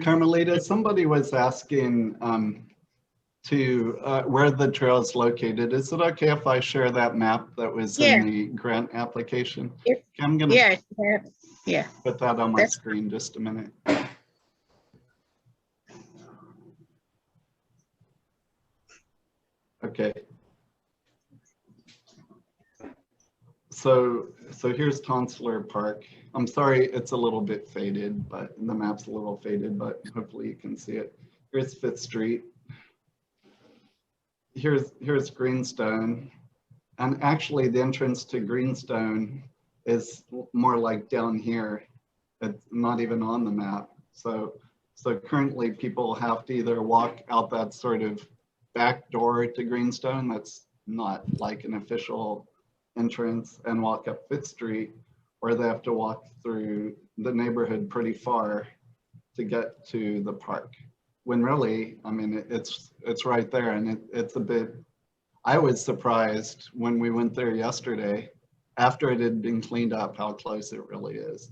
Carmelita, somebody was asking where the trail is located. Is it okay if I share that map that was in the grant application? I'm gonna put that on my screen just a minute. Okay. So here's Tonsler Park. I'm sorry, it's a little bit faded, but the map's a little faded, but hopefully you can see it. Here's 5th Street. Here's Greenstone. And actually the entrance to Greenstone is more like down here. It's not even on the map. So currently people have to either walk out that sort of back door to Greenstone, that's not like an official entrance, and walk up 5th Street, or they have to walk through the neighborhood pretty far to get to the park. When really, I mean, it's right there, and it's a bit, I was surprised when we went there yesterday, after it had been cleaned up, how close it really is.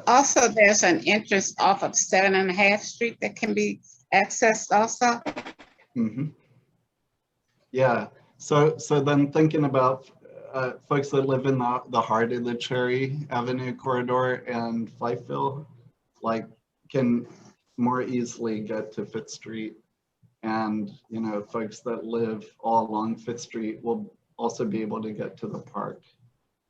Also, there's an entrance off of 7.5 Street that can be accessed also. Yeah, so then thinking about folks that live in the heart of the Cherry Avenue corridor and Fifeville, like, can more easily get to 5th Street. And, you know, folks that live all along 5th Street will also be able to get to the park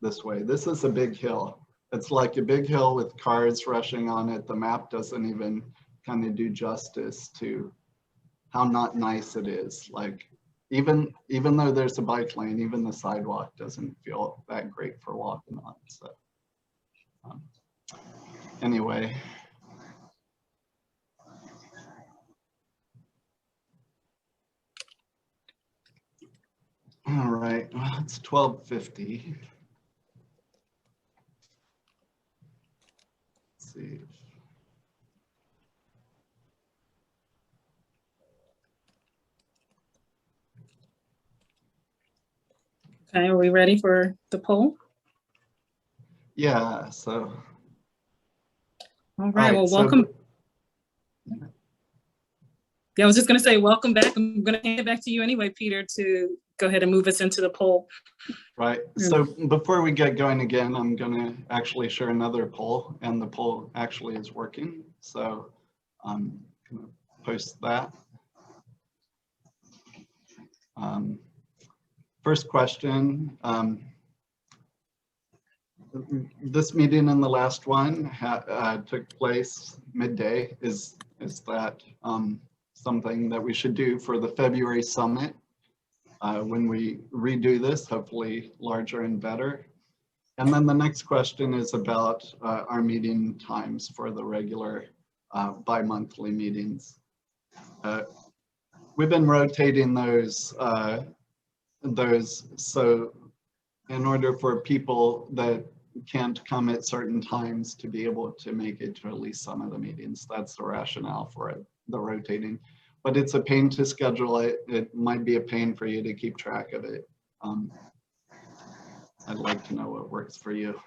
this way. This is a big hill. It's like a big hill with cars rushing on it. The map doesn't even kind of do justice to how not nice it is. Like, even though there's a bike lane, even the sidewalk doesn't feel that great for walking on. So anyway. It's 12:50. Let's see. Okay, are we ready for the poll? Yeah, so. All right, well, welcome. Yeah, I was just gonna say, welcome back. I'm gonna hand it back to you anyway, Peter, to go ahead and move us into the poll. Right, so before we get going again, I'm gonna actually share another poll, and the poll actually is working. So I'm gonna post that. First question, this meeting and the last one took place midday. Is that something that we should do for the February summit when we redo this, hopefully larger and better? And then the next question is about our meeting times for the regular bi-monthly meetings. We've been rotating those so in order for people that can't come at certain times to be able to make it to at least some of the meetings. That's the rationale for it, the rotating. But it's a pain to schedule it. It might be a pain for you to keep track of it. I'd like to know what works for you.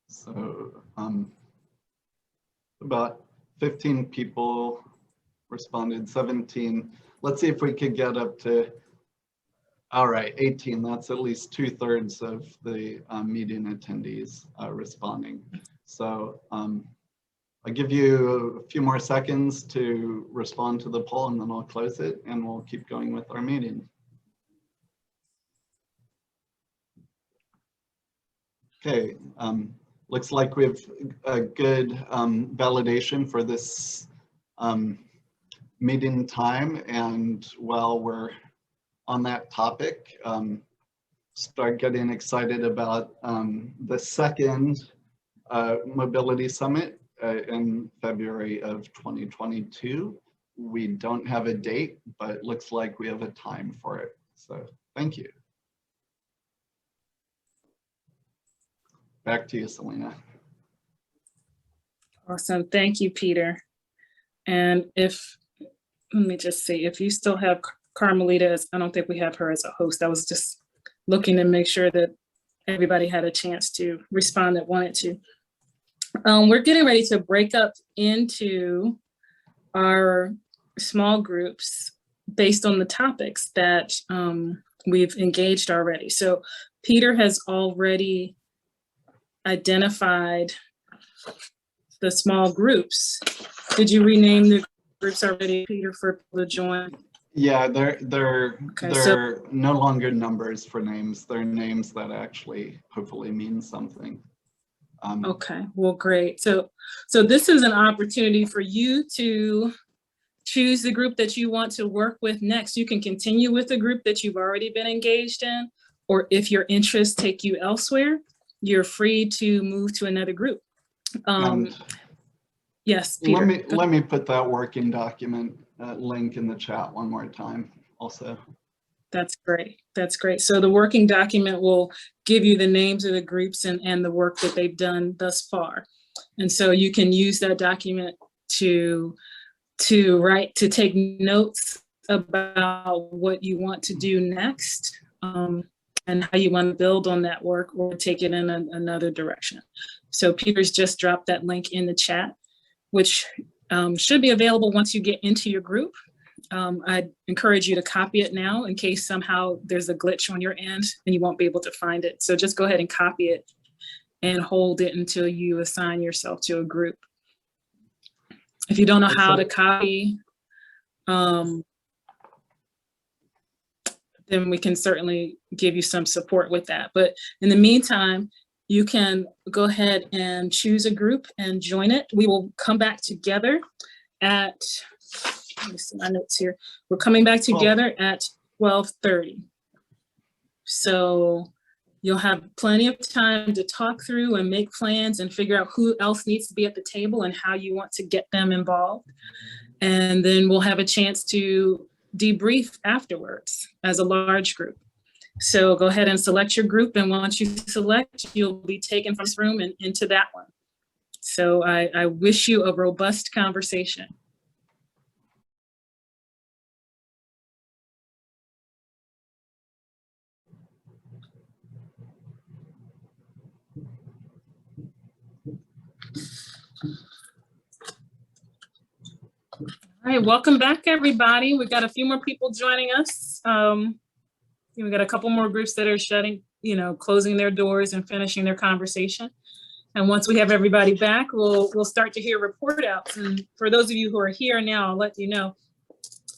So about 15 people responded, 17. Let's see if we could get up to, all right, 18. That's at least 2/3 of the meeting attendees responding. So I'll give you a few more seconds to respond to the poll, and then I'll close it and we'll keep going with our meeting. Okay, looks like we have a good validation for this meeting time. And while we're on that topic, start getting excited about the second Mobility Summit in February of 2022. We don't have a date, but it looks like we have a time for it. So thank you. Back to you, Selena. Awesome, thank you, Peter. And let me just see, if you still have Carmelita, I don't think we have her as a host. I was just looking to make sure that everybody had a chance to respond that wanted to. We're getting ready to break up into our small groups based on the topics that we've engaged already. So Peter has already identified the small groups. Did you rename the groups already, Peter, for people to join? Yeah, they're no longer numbers for names. They're names that actually hopefully mean something. Okay, well, great. So this is an opportunity for you to choose the group that you want to work with next. You can continue with the group that you've already been engaged in, or if your interests take you elsewhere, you're free to move to another group. Yes, Peter. Let me put that working document link in the chat one more time also. That's great. That's great. So the working document will give you the names of the groups and the work that they've done thus far. And so you can use that document to take notes about what you want to do next and how you want to build on that work or take it in another direction. So Peter's just dropped that link in the chat, which should be available once you get into your group. I'd encourage you to copy it now in case somehow there's a glitch on your end and you won't be able to find it. So just go ahead and copy it and hold it until you assign yourself to a group. If you don't know how to copy, then we can certainly give you some support with that. But in the meantime, you can go ahead and choose a group and join it. We will come back together at, let me see my notes here. We're coming back together at 12:30. So You'll have plenty of time to talk through and make plans and figure out who else needs to be at the table and how you want to get them involved. And then we'll have a chance to debrief afterwards as a large group. So go ahead and select your group. And once you select, you'll be taken from this room and into that one. So I wish you a robust conversation. All right, welcome back, everybody. We've got a few more people joining us. We've got a couple more groups that are closing their doors and finishing their conversation. And once we have everybody back, we'll start to hear report outs. And for those of you who are here now, I'll let you know,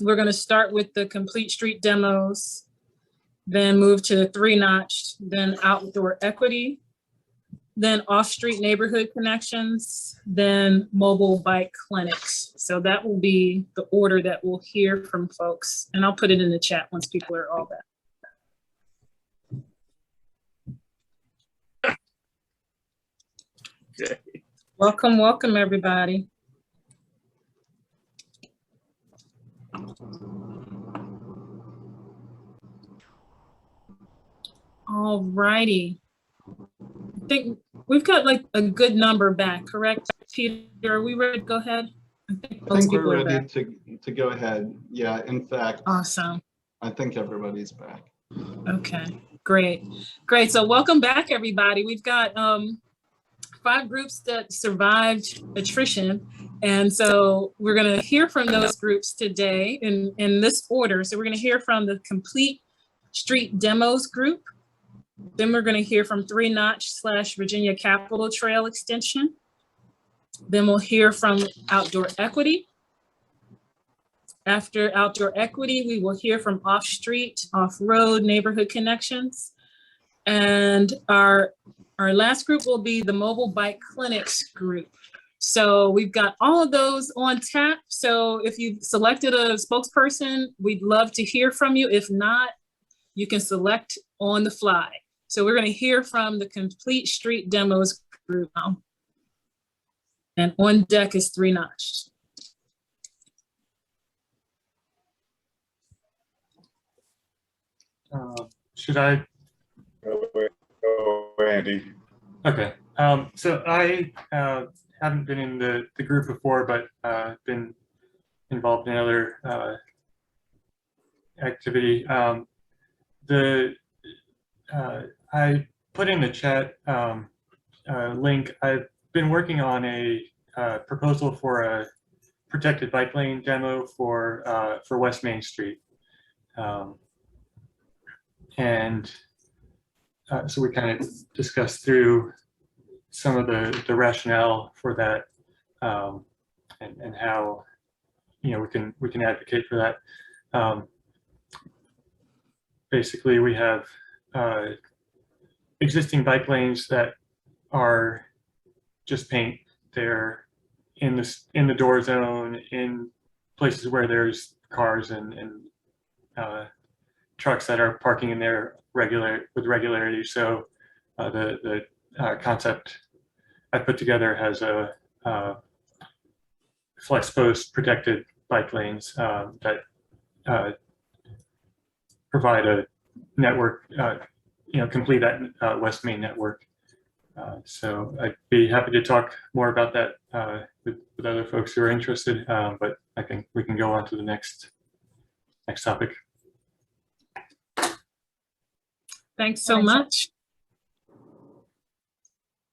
we're going to start with the complete street demos, then move to 3-notch, then outdoor equity, then off-street neighborhood connections, then mobile bike clinics. So that will be the order that we'll hear from folks. And I'll put it in the chat once people are all back. Okay. Welcome, welcome, everybody. All righty. I think we've got like a good number back, correct? Peter, are we ready to go ahead? I think we're ready to go ahead. Yeah, in fact. Awesome. I think everybody's back. Okay, great. Great, so welcome back, everybody. We've got 5 groups that survived attrition. And so we're gonna hear from those groups today in this order. So we're gonna hear from the Complete Street Demos group. Then we're gonna hear from 3-notch / Virginia Capitol Trail Extension. Then we'll hear from Outdoor Equity. After Outdoor Equity, we will hear from Off-Street, Off-Road Neighborhood Connections. And our last group will be the Mobile Bike Clinics group. So we've got all of those on tap. So if you've selected a spokesperson, we'd love to hear from you. If not, you can select on the fly. So we're going to hear from the Complete Street Demos group now. And on deck is 3-notch. Should I? Go, Andy. Okay. So I haven't been in the group before, but been involved in other activity. I put in the chat link. I've been working on a proposal for a protected bike lane demo for West Main Street. So we kind of discussed through some of the rationale for that, and how we can advocate for that. Basically, we have existing bike lanes that are just paint. They're in the door zone, in places where there's cars and trucks that are parking in there with regularity. So the concept I put together has a flex post protected bike lanes that provide a network, complete that West Main network. So I'd be happy to talk more about that with other folks who are interested, but I think we can go on to the next topic. Thanks so much.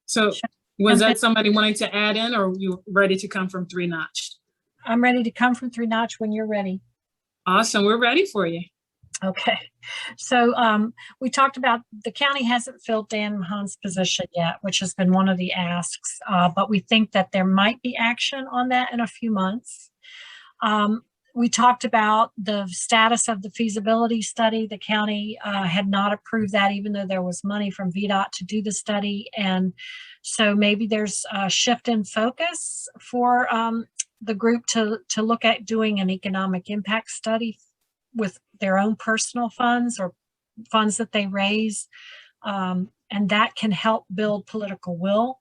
So was that somebody wanting to add in, or are you ready to come from 3-notch? I'm ready to come from 3-notch when you're ready. Awesome, we're ready for you. Okay, so we talked about the county hasn't filled Dan Mahan's position yet, which has been one of the asks, but we think that there might be action on that in a few months. We talked about the status of the feasibility study. The county had not approved that, even though there was money from VDOT to do the study. And so maybe there's a shift in focus for the group to look at doing an economic impact study with their own personal funds or funds that they raise And that can help build political will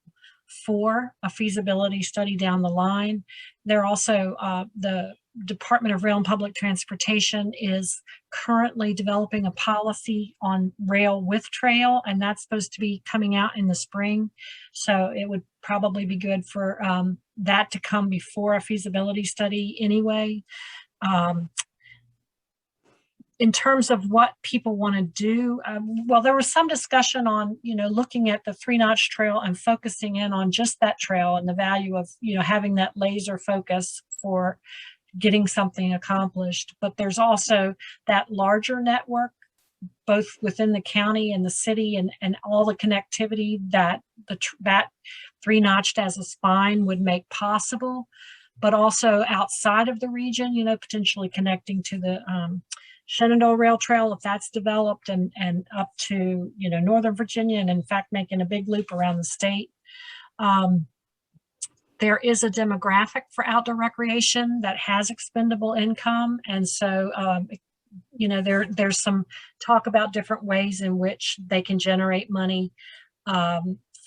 for a feasibility study down the line. They're also, the Department of Rail and Public Transportation is currently developing a policy on rail with trail, and that's supposed to be coming out in the spring. So it would probably be good for that to come before a feasibility study anyway. In terms of what people want to do, well, there was some discussion on, looking at the 3-notch trail and focusing in on just that trail and the value of, having that laser focus for getting something accomplished. But there's also that larger network, both within the county and the city, and all the connectivity that that 3-notched as a spine would make possible, but also outside of the region, potentially connecting to the Shenandoah Rail Trail, if that's developed, and up to, Northern Virginia, and in fact, making a big loop around the state. There is a demographic for outdoor recreation that has expendable income. And so, there's some talk about different ways in which they can generate money.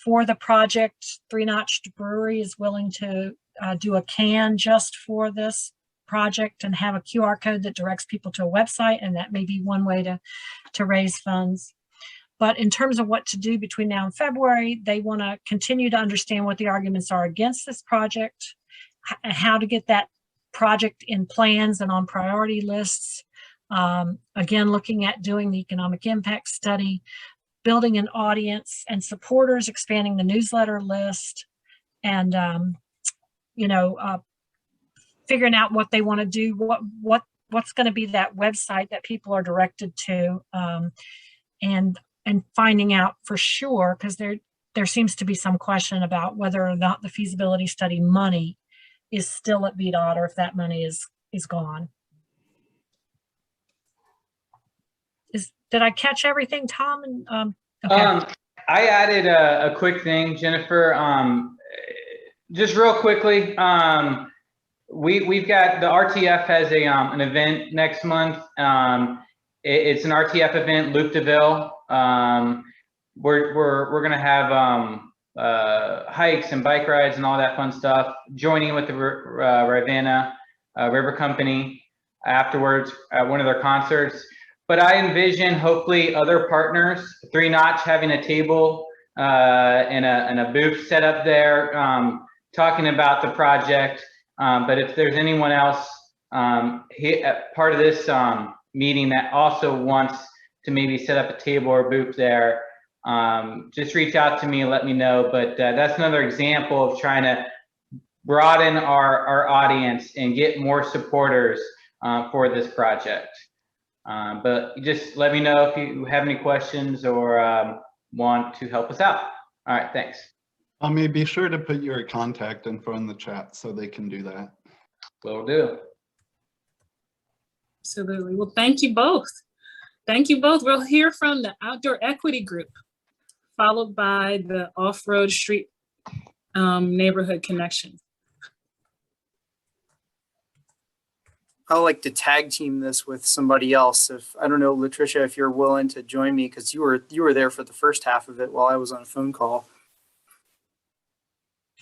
For the project, 3-Notched Brewery is willing to do a can just for this project and have a QR code that directs people to a website. And that may be one way to raise funds. But in terms of what to do between now and February, they want to continue to understand what the arguments are against this project, how to get that project in plans and on priority lists. Again, looking at doing the economic impact study, building an audience and supporters, expanding the newsletter list, and figuring out what they want to do, what's going to be that website that people are directed to, and finding out for sure, because there seems to be some question about whether or not the feasibility study money is still at VDOT or if that money is gone. Did I catch everything, Tom? And okay. I added a quick thing, Jennifer. Just real quickly, we've got the RTF has an event next month. It's an RTF event, Loop de Ville. We're gonna have hikes and bike rides and all that fun stuff. Joining with the Ravenna River Company afterwards at one of their concerts. But I envision hopefully other partners, 3-Notch having a table and a booth set up there, talking about the project. But if there's anyone else part of this meeting that also wants to maybe set up a table or booth there, just reach out to me and let me know. But that's another example of trying to broaden our audience and get more supporters for this project. But just let me know if you have any questions or want to help us out. All right, thanks. Tommy, be sure to put your contact info in the chat so they can do that. Will do. Absolutely. Well, thank you both. Thank you both. We'll hear from the Outdoor Equity Group, followed by the Off-Road Street Neighborhood Connection. I like to tag team this with somebody else. If I don't know, Latricia, if you're willing to join me, because you were there for the first half of it while I was on a phone call.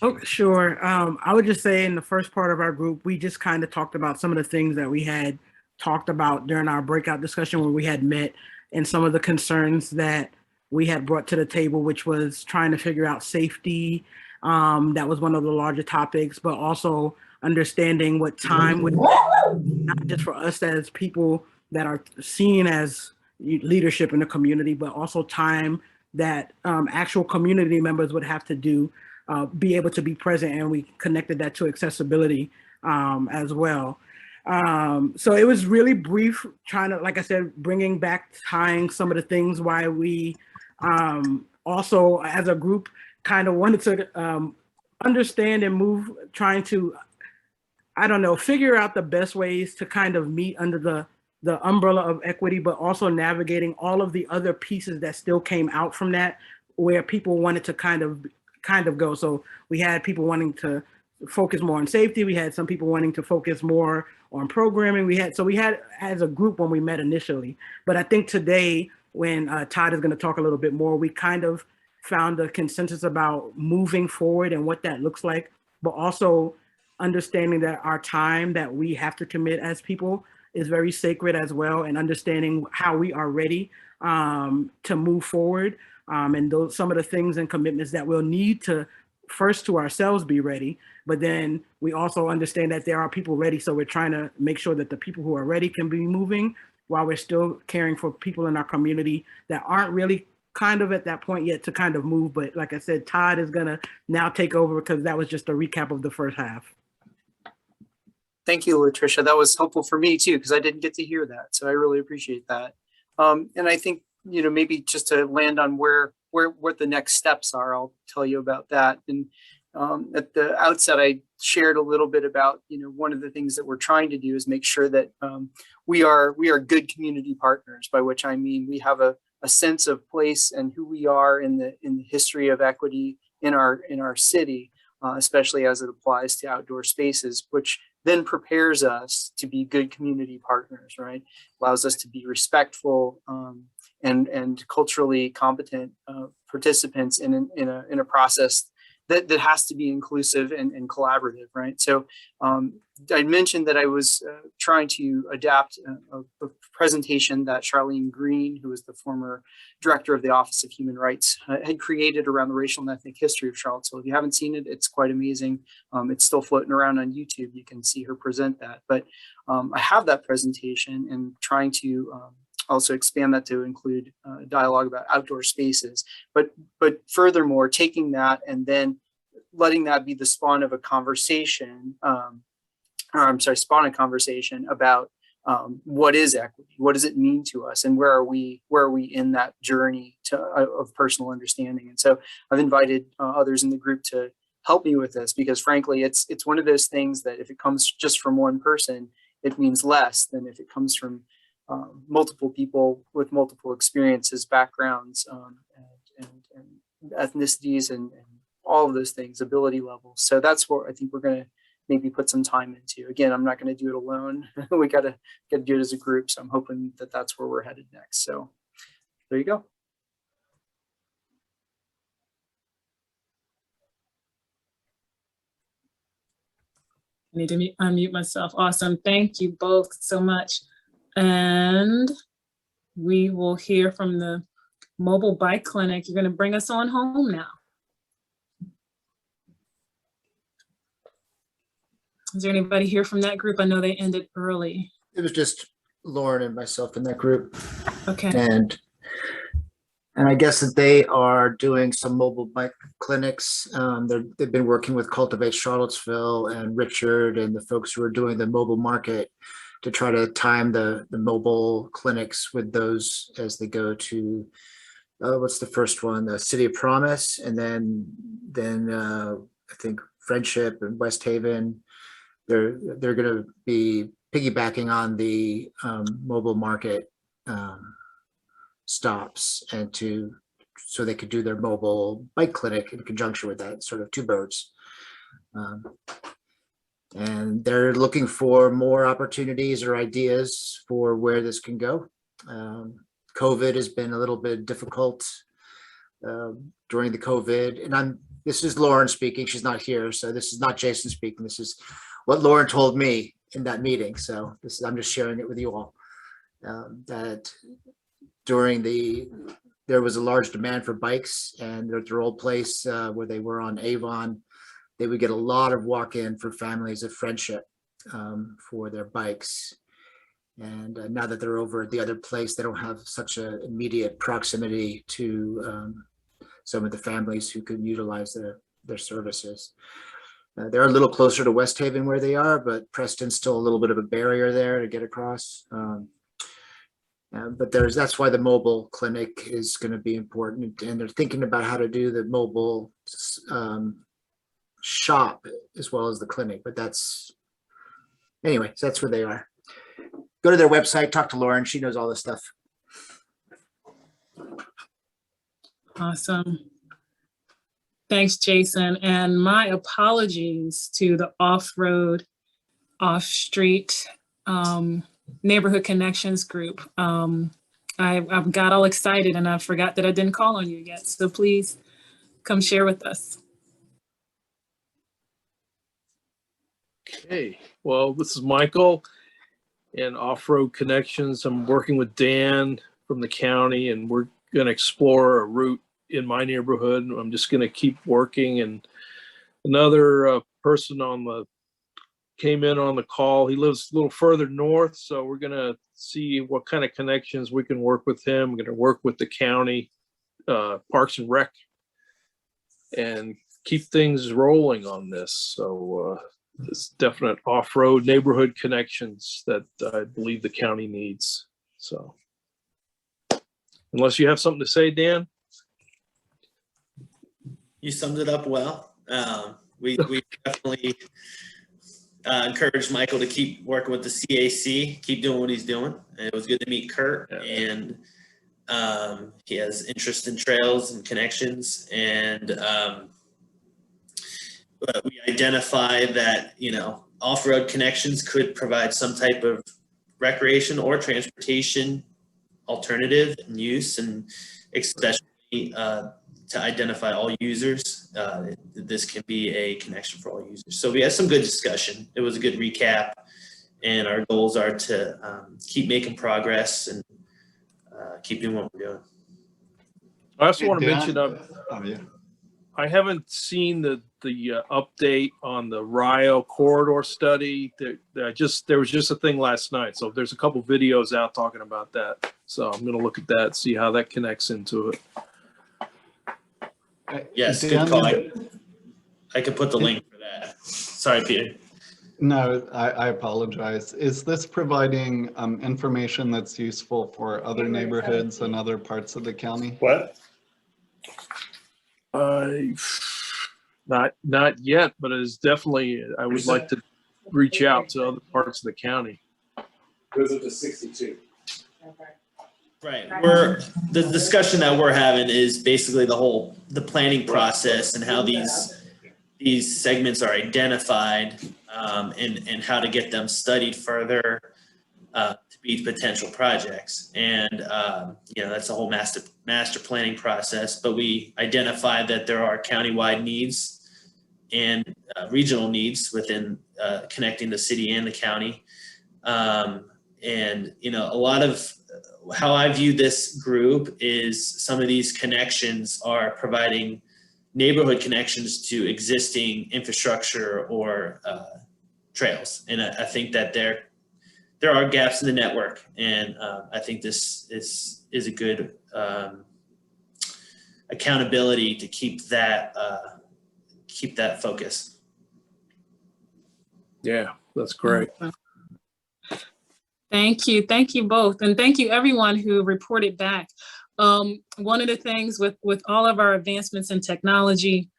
Oh, sure. I would just say in the first part of our group, we just kind of talked about some of the things that we had talked about during our breakout discussion when we had met, and some of the concerns that we had brought to the table, which was trying to figure out safety. That was one of the larger topics, but also understanding what time would, not just for us as people that are seen as leadership in the community, but also time that actual community members would have to do, be able to be present, and we connected that to accessibility as well. So it was really brief, trying to, like I said, bringing back, tying some of the things why we also as a group kind of wanted to understand and move, trying to, I don't know, figure out the best ways to kind of meet under the umbrella of equity, but also navigating all of the other pieces that still came out from that, where people wanted to kind of go. So we had people wanting to focus more on safety. We had some people wanting to focus more on programming. We had as a group when we met initially, but I think today when Todd is going to talk a little bit more, we kind of found a consensus about moving forward and what that looks like, but also understanding that our time that we have to commit as people is very sacred as well, and understanding how we are ready to move forward, and those some of the things and commitments that we'll need to first to ourselves be ready, but then we also understand that there are people ready, so we're trying to make sure that the people who are ready can be moving while we're still caring for people in our community that aren't really kind of at that point yet to kind of move. But like I said, Todd is gonna now take over because that was just a recap of the first half. Thank you, Latricia. That was helpful for me too, because I didn't get to hear that. So I really appreciate that. And I think, maybe just to land on what the next steps are, I'll tell you about that. And at the outset, I shared a little bit about, one of the things that we're trying to do is make sure that we are good community partners, by which I mean we have a sense of place and who we are in the history of equity in our city, especially as it applies to outdoor spaces, which then prepares us to be good community partners, right? Allows us to be respectful and culturally competent participants in a process that has to be inclusive and collaborative, right? So I mentioned that I was trying to adapt a presentation that Charlene Green, who was the former director of the Office of Human Rights, had created around the racial and ethnic history of Charlottesville. If you haven't seen it, it's quite amazing. It's still floating around on YouTube. You can see her present that. But I have that presentation and trying to also expand that to include dialogue about outdoor spaces. But furthermore, taking that and then letting that be the spawn of a conversation, spawn a conversation about what is equity, what does it mean to us, and where are we in that journey of personal understanding. And so I've invited others in the group to help me with this, because frankly, it's one of those things that if it comes just from one person, it means less than if it comes from multiple people with multiple experiences, backgrounds, and ethnicities, and all of those things, ability levels. So that's what I think we're going to maybe put some time into. Again, I'm not going to do it alone. We got to do it as a group. So I'm hoping that that's where we're headed next. So there you go. I need to unmute myself. Awesome. Thank you both so much. And we will hear from the mobile bike clinic. You're going to bring us on home now. Is there anybody here from that group? I know they ended early. It was just Lauren and myself in that group. Okay. And I guess that they are doing some mobile bike clinics. They've been working with Cultivate Charlottesville and Richard and the folks who are doing the mobile market to try to time the mobile clinics with those as they go to, what's the first one? The City of Promise, and then I think Friendship and West Haven. They're going to be piggybacking on the mobile market stops, and so they could do their mobile bike clinic in conjunction with that, sort of two birds. And they're looking for more opportunities or ideas for where this can go. COVID has been a little bit difficult during the COVID, and this is Lauren speaking. She's not here, so this is not Jason speaking. This is what Lauren told me in that meeting. So I'm just sharing it with you all. That there was a large demand for bikes, and at their old place where they were on Avon, they would get a lot of walk-in for families of Friendship for their bikes. And now that they're over at the other place, they don't have such an immediate proximity to some of the families who could utilize their services. They're a little closer to West Haven where they are, but Preston's still a little bit of a barrier there to get across. But that's why the mobile clinic is going to be important, and they're thinking about how to do the mobile shop as well as the clinic. But anyway, so that's where they are. Go to their website, talk to Lauren. She knows all this stuff. Awesome. Thanks, Jason. And my apologies to the off-road, off-street neighborhood connections group. I got all excited and I forgot that I didn't call on you yet. So please come share with us. Okay, well, this is Michael and Off-Road Connections. I'm working with Dan from the county, and we're going to explore a route in my neighborhood. I'm just going to keep working. And another person came in on the call. He lives a little further north, so we're going to see what kind of connections we can work with him. We're going to work with the county, Parks and Rec, and keep things rolling on this. So it's definite off-road neighborhood connections that I believe the county needs. So unless you have something to say, Dan? You summed it up well. We definitely encourage Michael to keep working with the CAC, keep doing what he's doing. And it was good to meet Kurt, and he has interest in trails and connections. And we identify that, you know, off-road connections could provide some type of recreation or transportation alternative and use, and especially to identify all users. This can be a connection for all users. So we had some good discussion. It was a good recap, and our goals are to keep making progress and keep doing what we're doing. I also want to mention, yeah. I haven't seen the update on the Rio corridor study. There was just a thing last night. So there's a couple videos out talking about that. So I'm going to look at that, see how that connects into it. Yes, good call. I could put the link for that. Sorry, Peter. No, I apologize. Is this providing information that's useful for other neighborhoods and other parts of the county? What? Not yet, but it is definitely, I would like to reach out to other parts of the county. Goes up to 62. Right. The discussion that we're having is basically the planning process and how these segments are identified, and how to get them studied further to be potential projects. And you know, that's a whole master planning process. But we identify that there are countywide needs and regional needs within connecting the city and the county. And you know, a lot of how I view this group is some of these connections are providing neighborhood connections to existing infrastructure or trails. And I think that there are gaps in the network. And I think this is a good accountability to keep that focus. Yeah, that's great. Thank you both, and thank you everyone who reported back. One of the things with all of our advancements in technology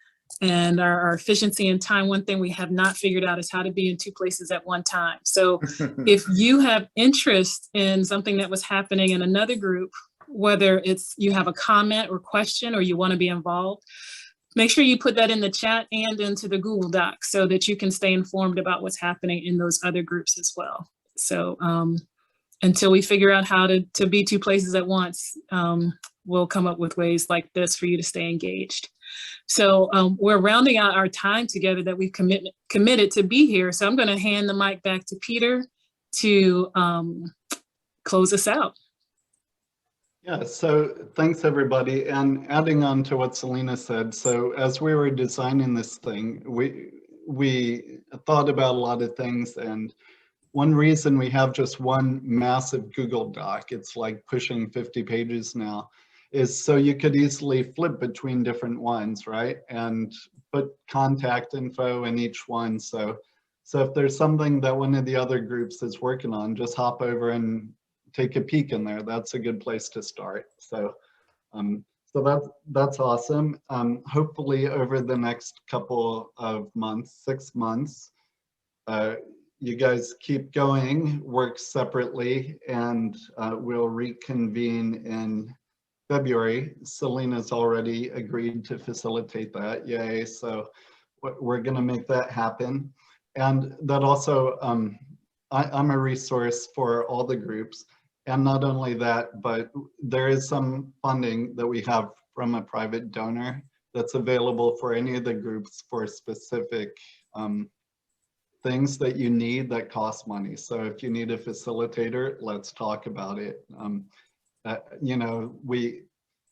and our efficiency and time, one thing we have not figured out is how to be in two places at one time. So if you have interest in something that was happening in another group, whether it's you have a comment or question or you want to be involved, make sure you put that in the chat and into the Google Doc so that you can stay informed about what's happening in those other groups as well. So until we figure out how to be two places at once, we'll come up with ways like this for you to stay engaged. So we're rounding out our time together that we've committed to be here. So I'm going to hand the mic back to Peter to close us out. Yeah, so thanks everybody. And adding on to what Selena said, so as we were designing this thing, we thought about a lot of things, and one reason we have just one massive Google Doc, it's like pushing 50 pages now, is so you could easily flip between different ones, right? And put contact info in each one. So if there's something that one of the other groups is working on, just hop over and take a peek in there. That's a good place to start. So that's awesome. Hopefully over the next couple of months, 6 months, you guys keep going, work separately, and we'll reconvene in February. Selena's already agreed to facilitate that, yay. So we're gonna make that happen. And that also, I'm a resource for all the groups. And not only that, but there is some funding that we have from a private donor that's available for any of the groups for specific things that you need that cost money. So if you need a facilitator, let's talk about it. You know,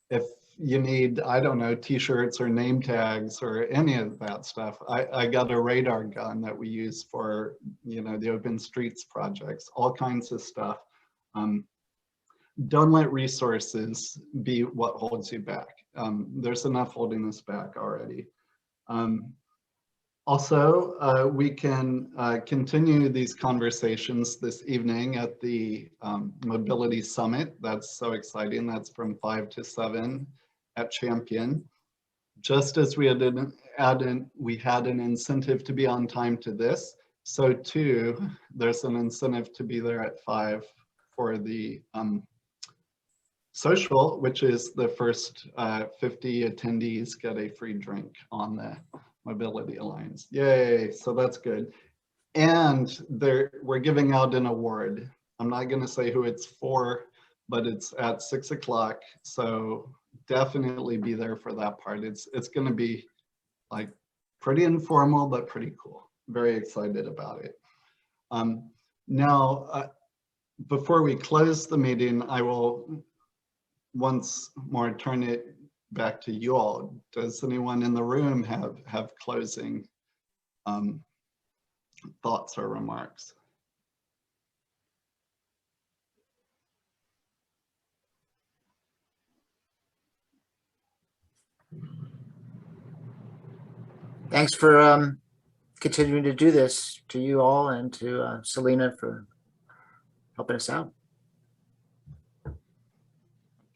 if you need, I don't know, t-shirts or name tags or any of that stuff, I got a radar gun that we use for, you know, the Open Streets projects, all kinds of stuff. Don't let resources be what holds you back. There's enough holding us back already. Also, we can continue these conversations this evening at the Mobility Summit. That's so exciting. That's from 5 to 7 at Champion. Just as we had an incentive to be on time to this, so too, there's an incentive to be there at 5 for the social, which is the first 50 attendees get a free drink on the Mobility Alliance. Yay, so that's good. And we're giving out an award. I'm not gonna say who it's for, but it's at 6 o'clock. So definitely be there for that part. It's gonna be like pretty informal, but pretty cool. Very excited about it. Now, before we close the meeting, I will once more turn it back to you all. Does anyone in the room have closing thoughts or remarks? Thanks for continuing to do this, to you all, and to Selena for helping us out.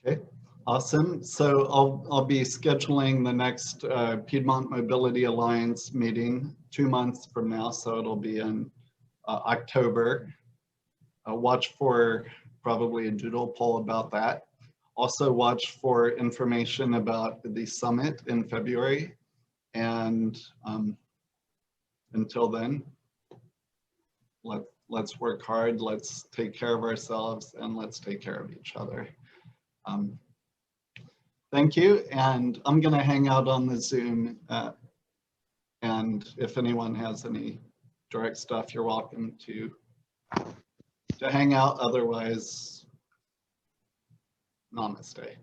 Okay, awesome. So I'll be scheduling the next Piedmont Mobility Alliance meeting 2 months from now. So it'll be in October. Watch for probably a doodle poll about that. Also watch for information about the summit in February. And until then, let's work hard, let's take care of ourselves, and let's take care of each other. Thank you, and I'm gonna hang out on the Zoom, and if anyone has any direct stuff, you're welcome to hang out. Otherwise, namaste.